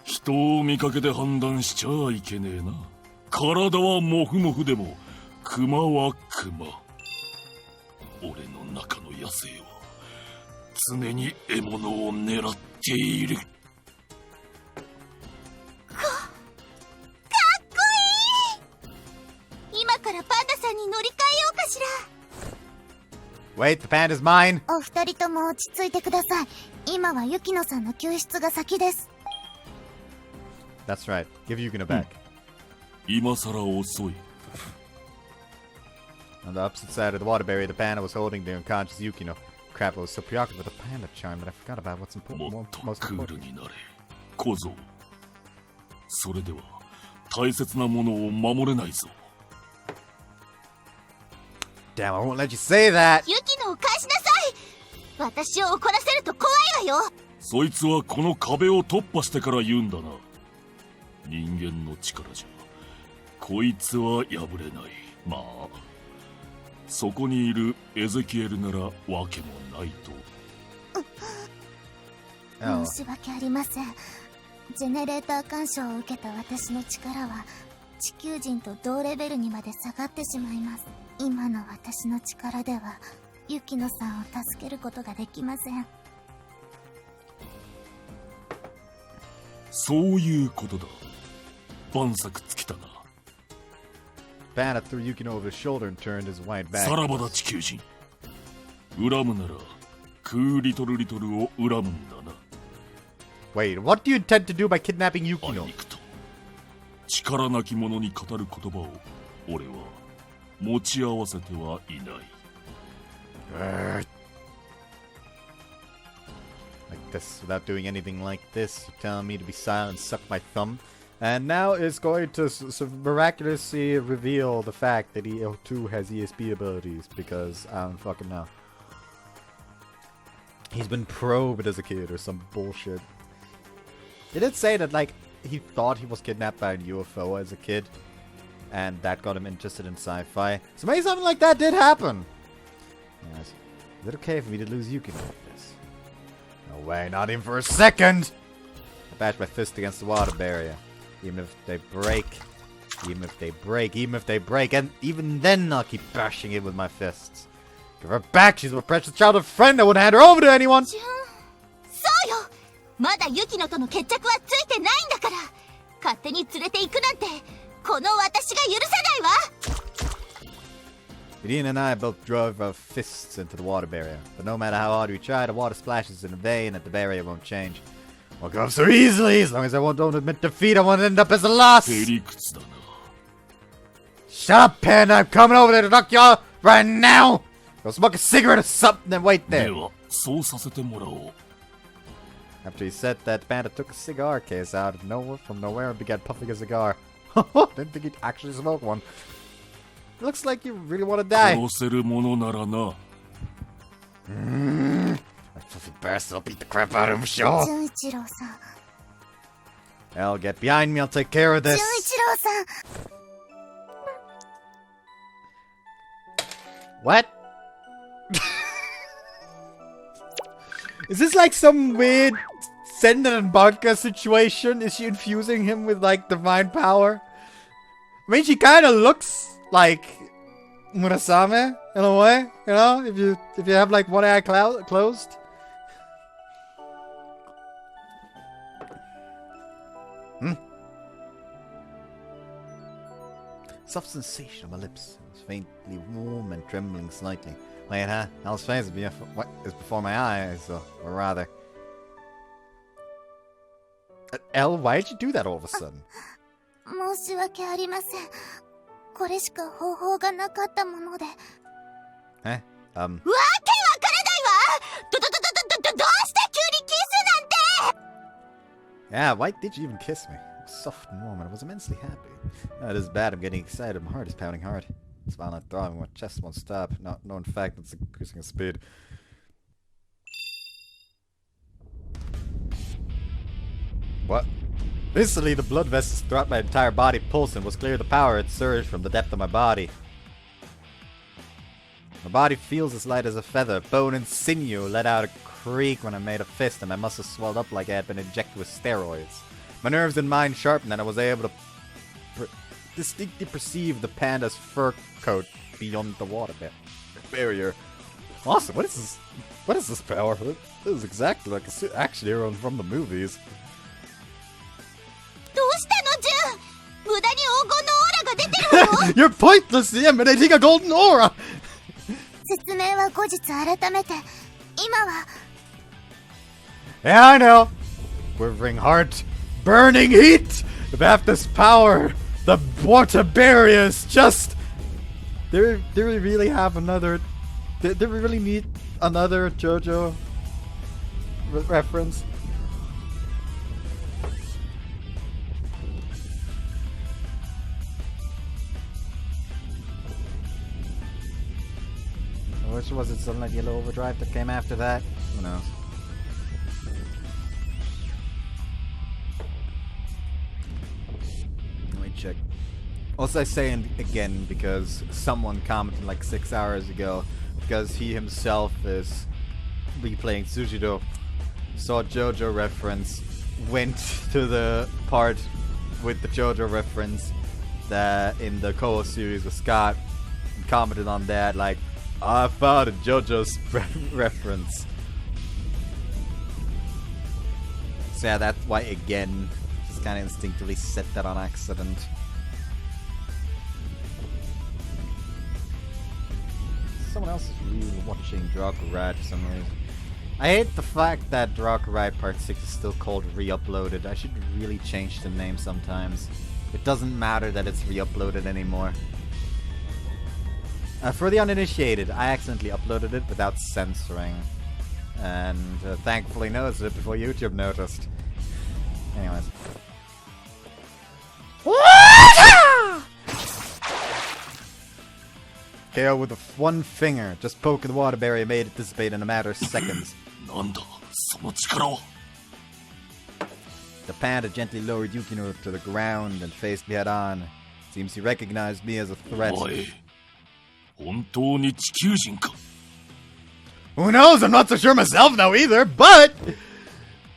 人を見かけで判断しちゃいけねえな。体はモフモフでもクマはクマ。俺の中の野生は常に獲物を狙っている。Wait, the panda's mine! お二人とも落ち着いてください。今はユキノさんの救出が先です。That's right. Give Yukino back. 今さら遅い。On the opposite side of the water barrier, the panda was holding the unconscious Yukino. Crap, I was so preoccupied with the panda charm that I forgot about what's もっと most クール important. になれ、小僧。それでは大切なものを守れないぞ。Damn, I won't let you say that! ユキノを返しなさい。私を怒らせると怖いわよ。そいつはこの壁を突破してから言うんだな。人間の力じゃこいつは破れない。まあそこにいるエゼキエルならわけもないと。Oh. 申し訳ありません。ジェネレーター干渉を受けた私の力は地球人と同レベルにまで下がってしまいます。今の私の力ではユキノさんを助けることができません。そういうことだ。万策尽きたな。 Panda threw Yukino over his shoulder and turned his white back. さらばだ地球人。恨むならクーリトルリトルを恨むんだな。 Wait, what do you intend to do by kidnapping あい Yukino? にくと力なき者に語る言葉を俺は持ち合わせてはいない。Like this, without doing anything like this. You're telling me to be silent and suck my thumb. And now it's going to miraculously reveal the fact that he too has ESP abilities, because I don't fucking know. He's been probed as a kid or some bullshit. He did say that, like, he thought he was kidnapped by a UFO as a kid, and that got him interested in sci-fi. So maybe something like that did happen. Yes. Is it okay for me to lose Yukino like this? No way, not even for a second! I bash my fist against the water barrier. Even if they break, even if they break, even if they break, and even then I'll keep bashing it with my fists. Give her back, she's my precious childhood friend, I wouldn't hand her over to anyone! そうよ、まだユキノとの決着はついてないんだから、勝手に連れて行くなんてこの私が許さないわ。 Edina and I both drove our fists into the water barrier, but no matter how hard we try, the water splashes in vain and the barrier won't change. Won't go up so easily. As long as I don't admit defeat, I won't end up as a loss. へりくつだな。 Shut up, Panda! I'm coming over there to knock you out right now! Go smoke a cigarette or something and wait で there. はそうさせてもらおう。 After he said that, Panda took a cigar case out of nowhere from nowhere and began puffing a cigar. Didn't think he'd actually smoke one. Looks like you really want to die. 殺せるものならな。 That fluffy bastard will beat the crap out of him, sure. 純一郎さん、 Hell, get behind me, I'll take care of 純 this. 一郎さん。 What? Is this like some weird Senden and Banka situation? Is she infusing him with like divine power? I mean, she kind of looks like Murasame in a way, you know, if you have like one eye closed. Soft sensation on my lips. It was faintly warm and trembling slightly. Wait, huh? Al's face is before my eyes, or rather. Elle, why did you do that all of a sudden? 申し訳ありません。これしか方法がなかったもので。Eh? わけわからないわ。どうして急にキスなんて。 Yeah, why did you even kiss me? It was soft and warm, and I was immensely happy. It is bad, I'm getting excited, my heart is pounding hard. It's violent throbbing, my chest won't stop. No, in fact, it's increasing its speed. What? Instantly, the blood vessels throughout my entire body pulsed and was clear the power had surged from the depth of my body. My body feels as light as a feather. Bone and sinew let out a creak when I made a fist, and my muscles swelled up like I had been injected with steroids. My nerves and mind sharpened, and I was able to distinctly perceive the panda's fur coat beyond the water barrier. Awesome! What is this? What is this power? This is exactly like an action hero from the movies. どうしたのジュン。無駄に黄金のオーラが出てるわよ。 You're pointlessly emanating a golden aura! 説明は後日改めて。今は。 Yeah, I know. Quivering heart, burning heat. If half this power, the water barrier is just. Do we really have another? Do we really need another JoJo reference? Which was it? Something like Yellow Overdrive that came after that? Who knows? Let me check. Also, I say again because someone commented like 6 hours ago, because he himself is replaying Tsujido. saw JoJo reference, went to the part with the JoJo reference that in the Koho series with Scott, and commented on that like, I found a JoJo's reference. So yeah, that's why again, just kind of instinctively set that on accident. Someone else is really watching Draco Ride for some reason. I hate the fact that Draco Ride Part 6 is still called Re-Uploaded. I should really change the name sometimes. It doesn't matter that it's re-uploaded anymore. For the uninitiated, I accidentally uploaded it without censoring. And thankfully noticed it before YouTube noticed. Anyways. KO with one finger, just poking the water barrier made it dissipate in a matter of seconds. なんだその力は。 The panda gently lowered Yukino to the ground and faced me head on. Seems he recognized me as a threat. お前、本当に地球人か。 Who knows? I'm not so sure myself now either, but...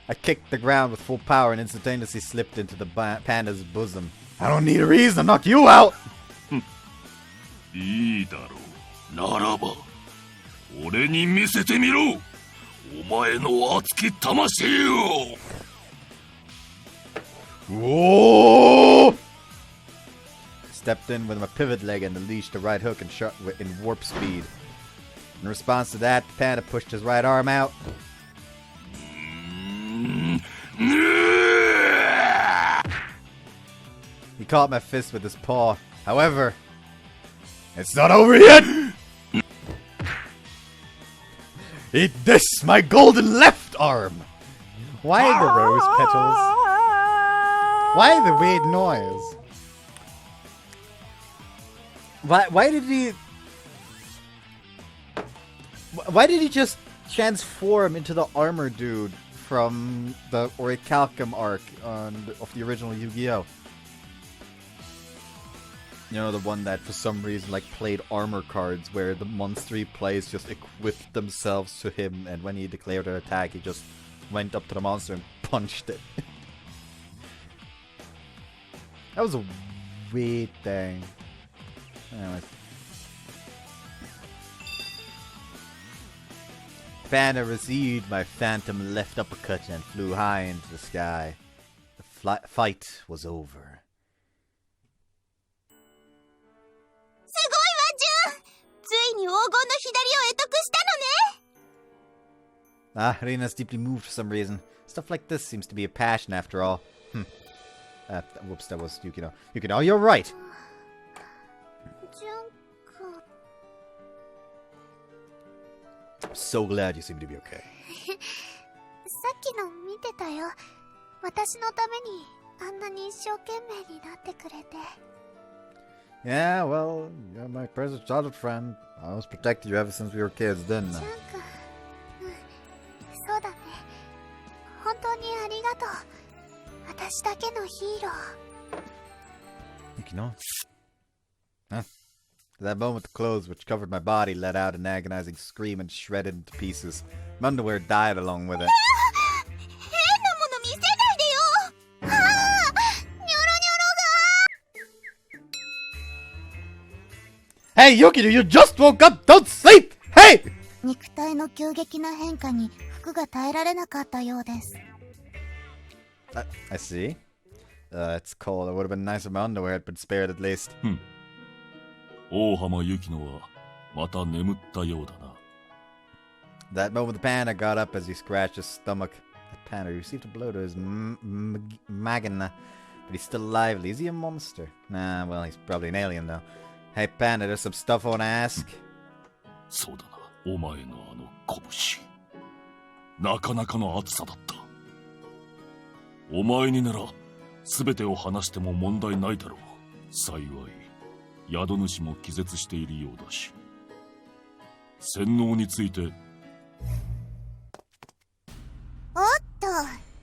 I kicked the ground with full power and instantaneously slipped into the panda's bosom. I don't need a reason to knock you out! いいだろう。ならば、俺に見せてみろ。お前の熱き魂を。 Whoa! Stepped in with my pivot leg and unleashed a right hook and shot in warp speed. In response to that, the panda pushed his right arm out. He caught my fist with his paw. However, it's not over yet! Eat this, my golden left arm! Why the rose petals? Why the weird noise? Why did he... Why did he just transform into the armor dude from the Orichalcum arc of the original Yu-Gi-Oh? You know, the one that for some reason like played armor cards where the monster he plays just equipped themselves to him, and when he declared an attack he just went up to the monster and punched it. That was a weird thing. Anyway. Panda received my phantom left uppercut and flew high into the sky. The fight was over. Ah, Rina's deeply moved for some reason. Stuff like this seems to be a passion after all. Whoops, that was Yukino. Yukino, you're right! I'm so glad you seem to be okay. さっきの見てたよ。私のためにあんなに一生懸命になってくれて。Yeah, well, you're my precious childhood friend. I always protected you ever since we were kids, didn't I? そうだね。本当にありがとう。私だけのヒーロー。Yukino. Huh? That moment the clothes which covered my body let out an agonizing scream and shredded into pieces. My underwear died along with it. Hey, Yukino, you just woke up! Don't sleep! Hey! 肉体の急激な変化に服が耐えられなかったようです。I see. It's cold. It would have been nice if my underwear had been spared at least. 大浜ユキノはまた眠ったようだな。 That moment the panda got up as he scratched his stomach. The panda received a blow to his magna, but he's still lively. Is he a monster? Nah, well, he's probably an alien though. Hey panda, there's some stuff I want to ask. そうだな、お前のあの拳。なかなかの熱さだった。お前になら全てを話しても問題ないだろう。幸い。宿主も気絶しているようだし、洗脳について。おっと、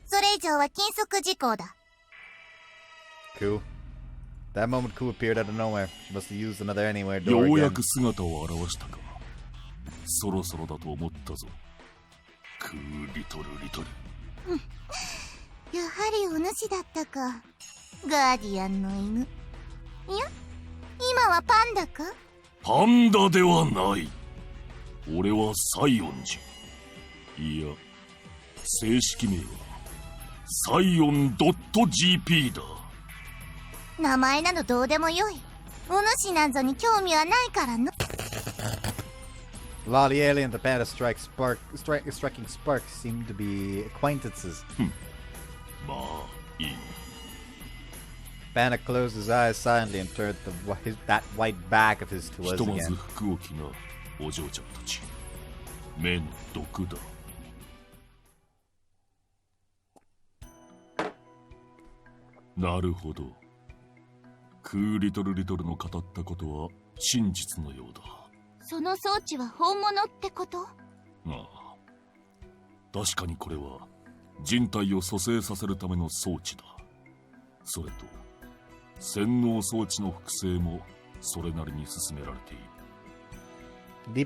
それ以上は禁則事項だ。Cool. That moment Ku appeared out of nowhere. She must have used another anywhere door よう again. やく姿を現したか。そろそろだと思ったぞ。クーリトルリトル。やはりお主だったか。ガーディアンの犬。いや、今はパンダか。パンダではない。俺は西園寺。いや、正式名はサイオン .gp だ。名前などどうでもよい。お主なんぞに興味はないからの。While the alien and the panda striking sparks seem to be acquaintances. まあいい。Panda closed his eyes silently and turned that white back of his to ひ us とまず again. 服を着な、お嬢ちゃんたち。目の毒だ。なるほど。クーリトルリトルの語ったことは真実のようだ。その装置は本物ってこと？ああ、確かにこれは人体を蘇生させるための装置だ。それと洗脳装置の複製もそれなりに進められている。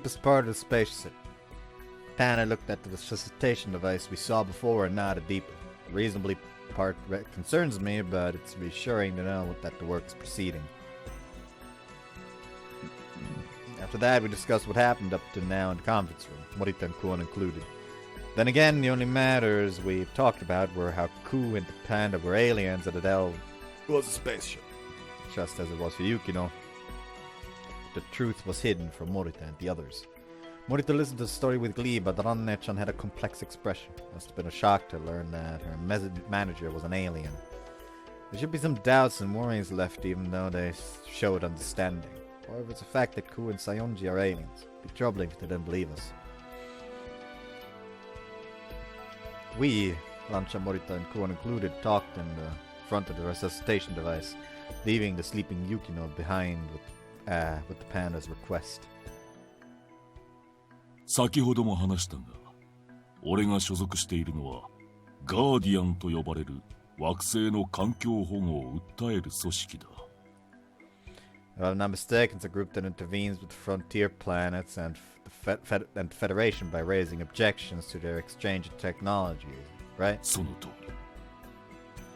Deepest part of the spaceship. Panda looked at the resuscitation device we saw before and nodded deeply. The reasonably part concerns me, but it's reassuring to know that the work is proceeding. After that, we discussed what happened up to now in the conference room, Morita and Kuon included. Then again, the only matters we talked about were how Ku and the Panda were aliens and that L was a spaceship. Just as it was for Yukino. The truth was hidden from Morita and the others. Morita listened to the story with glee, but Ranne-chan had a complex expression. It must have been a shock to learn that her manager was an alien. There should be some doubts and worries left, even though they showed understanding. However, it's a fact that Ku and Sayonji are aliens. It'd be troubling if they didn't believe us. We, Rancha, Morita, and Kuon included, talked in the front of the resuscitation device, leaving the sleeping Yukino behind with the panda's request. 先ほども話したが、俺が所属しているのはガーディアンと呼ばれる惑星の環境保護を訴える組織だ。If I'm not mistaken, it's a group that intervenes with frontier planets and the Federation by raising objections to their exchange of technologies, right? その通り。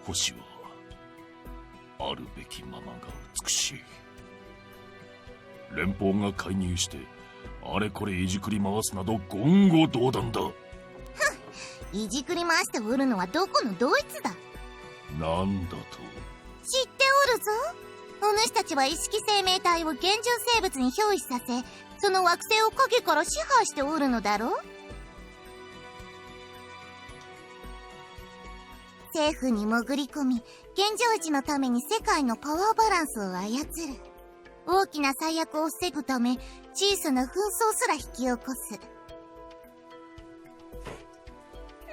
星はあるべきままが美しい。連邦が介入してあれこれいじくり回すなど言語道断だ。いじくり回しておるのはどこのドイツだ。なんだと。知っておるぞ。お主たちは意識生命体を現住生物に憑依させ、その惑星を影から支配しておるのだろう。政府に潜り込み、現状維持のために世界のパワーバランスを操る。大きな最悪を防ぐため、小さな紛争すら引き起こす。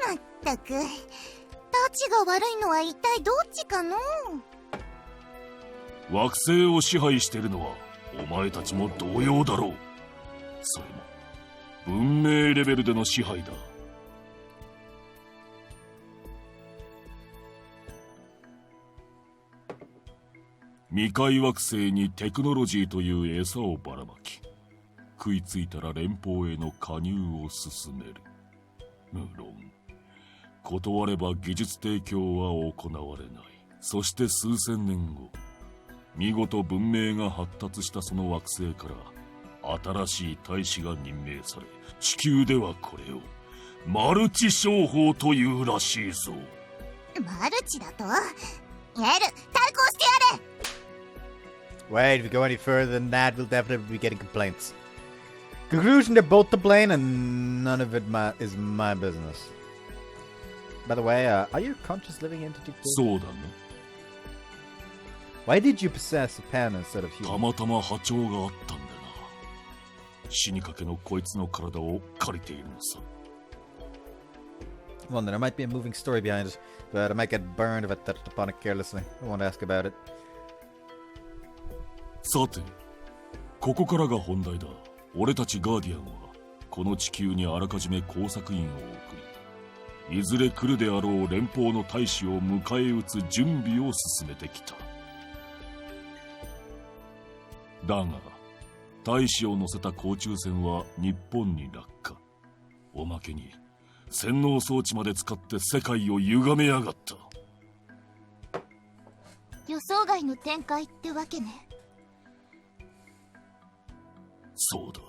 まったく、たちが悪いのは一体どっちかの？惑星を支配しているのはお前たちも同様だろう。それも文明レベルでの支配だ。未開惑星にテクノロジーという餌をばらまき、食いついたら連邦への加入を進める。無論断れば技術提供は行われない。そして数千年後、見事文明が発達したその惑星から新しい大使が任命され、地球ではこれをマルチ商法というらしいぞ。マルチだと？やる、対抗してやれ。 Wait, if we go any further than that, we'll definitely be getting complaints. Conclusion, they're both to blame and none of it is my business. By the way, are you a conscious living entity too? そうだな。Why did you possess a panda instead of た human? またま波長があったんだな。死にかけのこいつの体を借りているのさ。Well, then there might be a moving story behind it, but I might get burned if I touched upon it carelessly. I won't ask about it. さて、ここからが本題だ。俺たちガーディアンはこの地球にあらかじめ工作員を送り、いずれ来るであろう連邦の大使を迎え撃つ準備を進めてきた。だが大使を乗せた甲虫船は日本に落下。おまけに洗脳装置まで使って世界を歪めやがった。予想外の展開ってわけね。そうだ。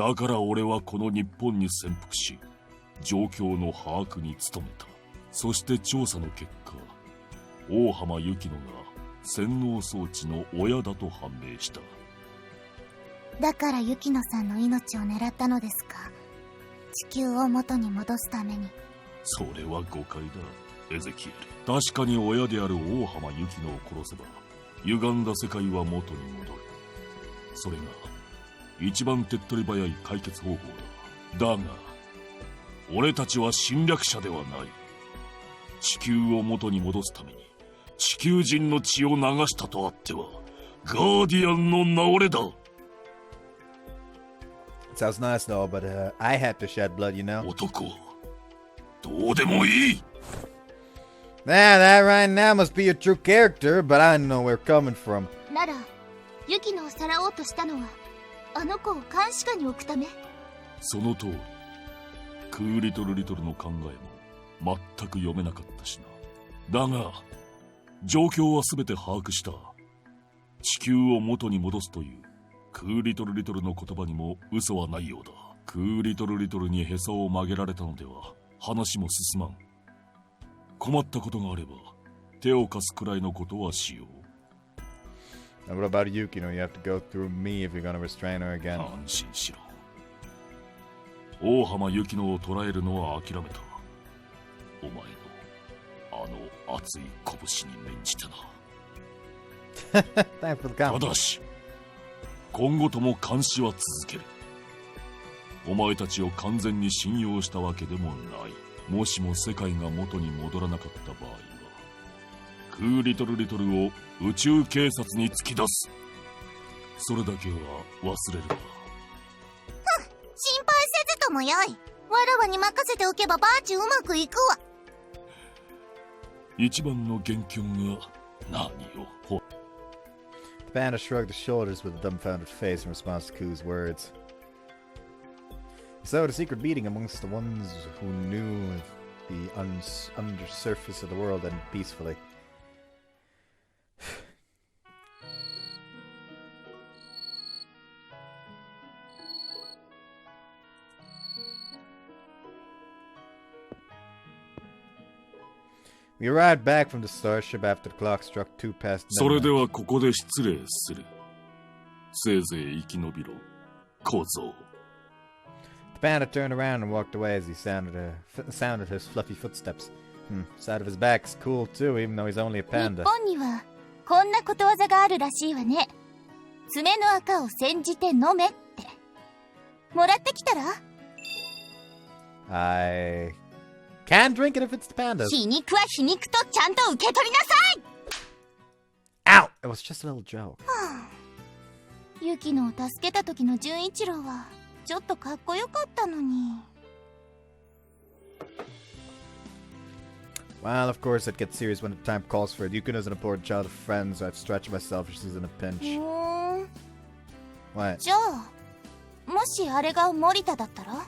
だから俺はこの日本に潜伏し、状況の把握に努めた。そして調査の結果、大浜雪乃が洗脳装置の親だと判明した。だから雪乃さんの命を狙ったのですか。地球を元に戻すために。それは誤解だ、エゼキエル。確かに親である大浜雪乃を殺せば歪んだ世界は元に戻る。それが一番手っ取り早い解決方法だ。だが俺たちは侵略者ではない。地球を元に戻すために地球人の血を流したとあってはガーディアンの名折れだ。 Sounds nice though, but I had to shed blood, you know. 男はどうでもいい。 Yeah, that right now must be your true character, but I know where you're coming from. なら雪乃をさらおうとしたのはあの子を監視下に置くため。その通り。クーリトルリトルの考えも全く読めなかったしな。だが状況は全て把握した。地球を元に戻すというクーリトルリトルの言葉にも嘘はないようだ。クーリトルリトルにへそを曲げられたのでは話も進まん。困ったことがあれば手を貸すくらいのことはしよう。 Now, what about Yukino? You have to go through me if you're gonna restrain her again. 安心しろ。大浜雪乃を捕らえるのは諦めた。お前のあの熱い拳に免じてな。Thanks for the た compliment. だし今後とも監視は続ける。お前たちを完全に信用したわけでもない。もしも世界が元に戻らなかった場合はクーリトルリトルを宇宙警察に突き出す。それだけは忘れるな。心配せずともよい。わらわに任せておけばバーチうまくいくわ。一番の元凶が何を。 The panda shrugged his shoulders with a dumbfounded face in response to Ku's words. He sowed a secret beating amongst the ones who knew the undersurface of the world ended peacefully. We arrived back from the starship after the clock struck 2 past それで midnight. はここで失礼する。せいぜい生き延びろ、小僧。 The panda turned around and walked away as he sounded his fluffy footsteps. Side of his back's cool too, even though he's only a 日 panda. 本にはこんなことわざがあるらしいわね。爪の赤を煎じて飲めって。もらってきたら？ I can't drink it if it's the pandas. 皮肉は皮肉とちゃんと受け取りなさい。 Ow! It was just a little joke. ユキノを助けた時の純一郎はちょっとかっこよかったのに。 Well, of course, it gets serious when the time calls for it. Yukino's an important child of friends, so I've stretched myself if she's in a pinch. What? じゃあもしあれが森田だったら？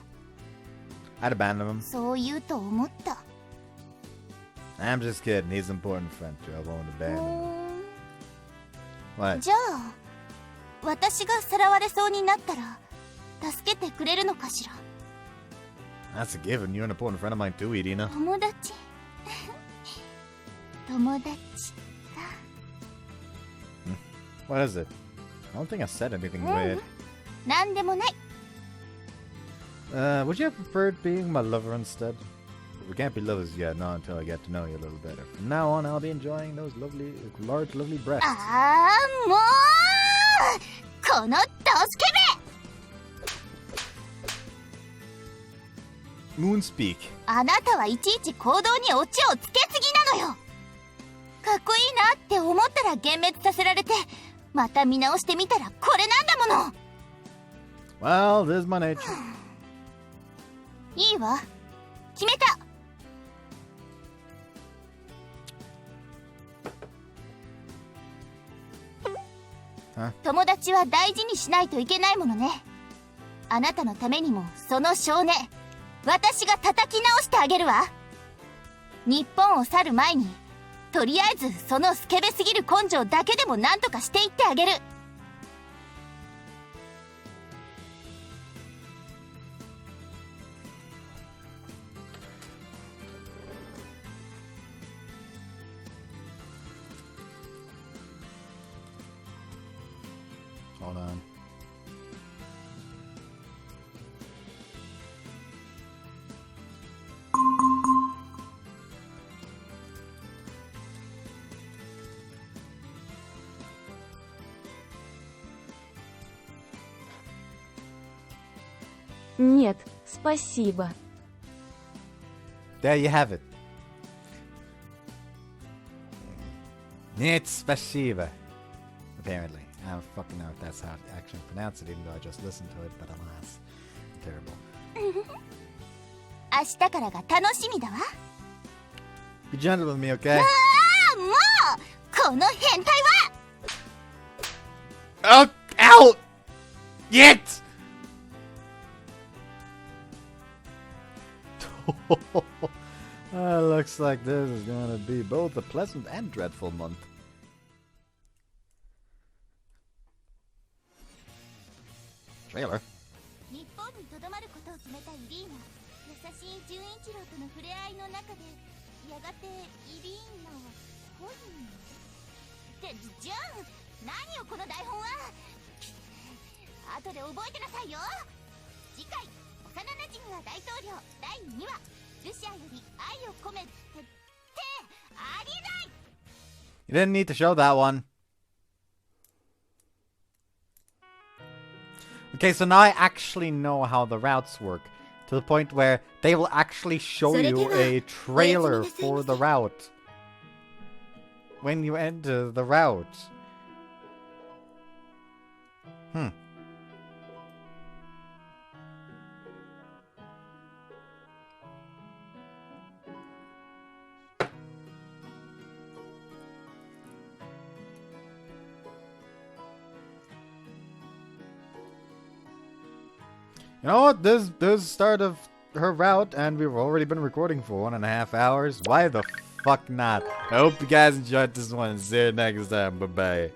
I'd abandon him. そう言うと思った。 I'm just kidding. He's an important friend too. I won't abandon him. What? じゃあ私がさらわれそうになったら助けてくれるのかしら？ That's a given. You're an important friend of mine too, Irina. 友達友達か。 What is it? I don't think I said anything weird. なんでもない。 Would you have preferred being my lover instead? We can't be lovers yet, not until I get to know you a little better. From now on, I'll be enjoying those large, lovely breasts. ああ、もうこのドスケベ！ Moonspeak. あなたはいちいち行動にオチをつけすぎなのよ。かっこいいなって思ったら幻滅させられて、また見直してみたらこれなんだもの。 Well, this is my nature. いいわ、決めた。友達は大事にしないといけないものね。あなたのためにもその少年私が叩き直してあげるわ。日本を去る前にとりあえずそのスケベすぎる根性だけでも何とかしていってあげる。Hold on. Нет, спасибо. There you have it. Нет, спасибо. Apparently. I don't fucking know if that's how to actually pronounce it, even though I just listened to it, but alas. Terrible. 明日からが楽しみだわ。 Be gentle with me, okay? もうこの変態は Oh, out! Yet! Looks like this is gonna be both a pleasant and dreadful month. Trailer? 日本にとどまることを決めたイリーナ。優しい純一郎との触れ合いの中でやがてイリーナは恋に。ってじゃあ何よこの台本は。後で覚えてなさいよ。次回幼なじみは大統領第2話ルシアより愛を込めてありえない。 You didn't need to show that one. Okay, so now I actually know how the routes work. To the point where they will actually show you a trailer for the route. When you enter the route. Hmm. You know what? This is the start of her route, and we've already been recording for 1.5 hours. Why the fuck not? I hope you guys enjoyed this one. See you next time. Bye-bye.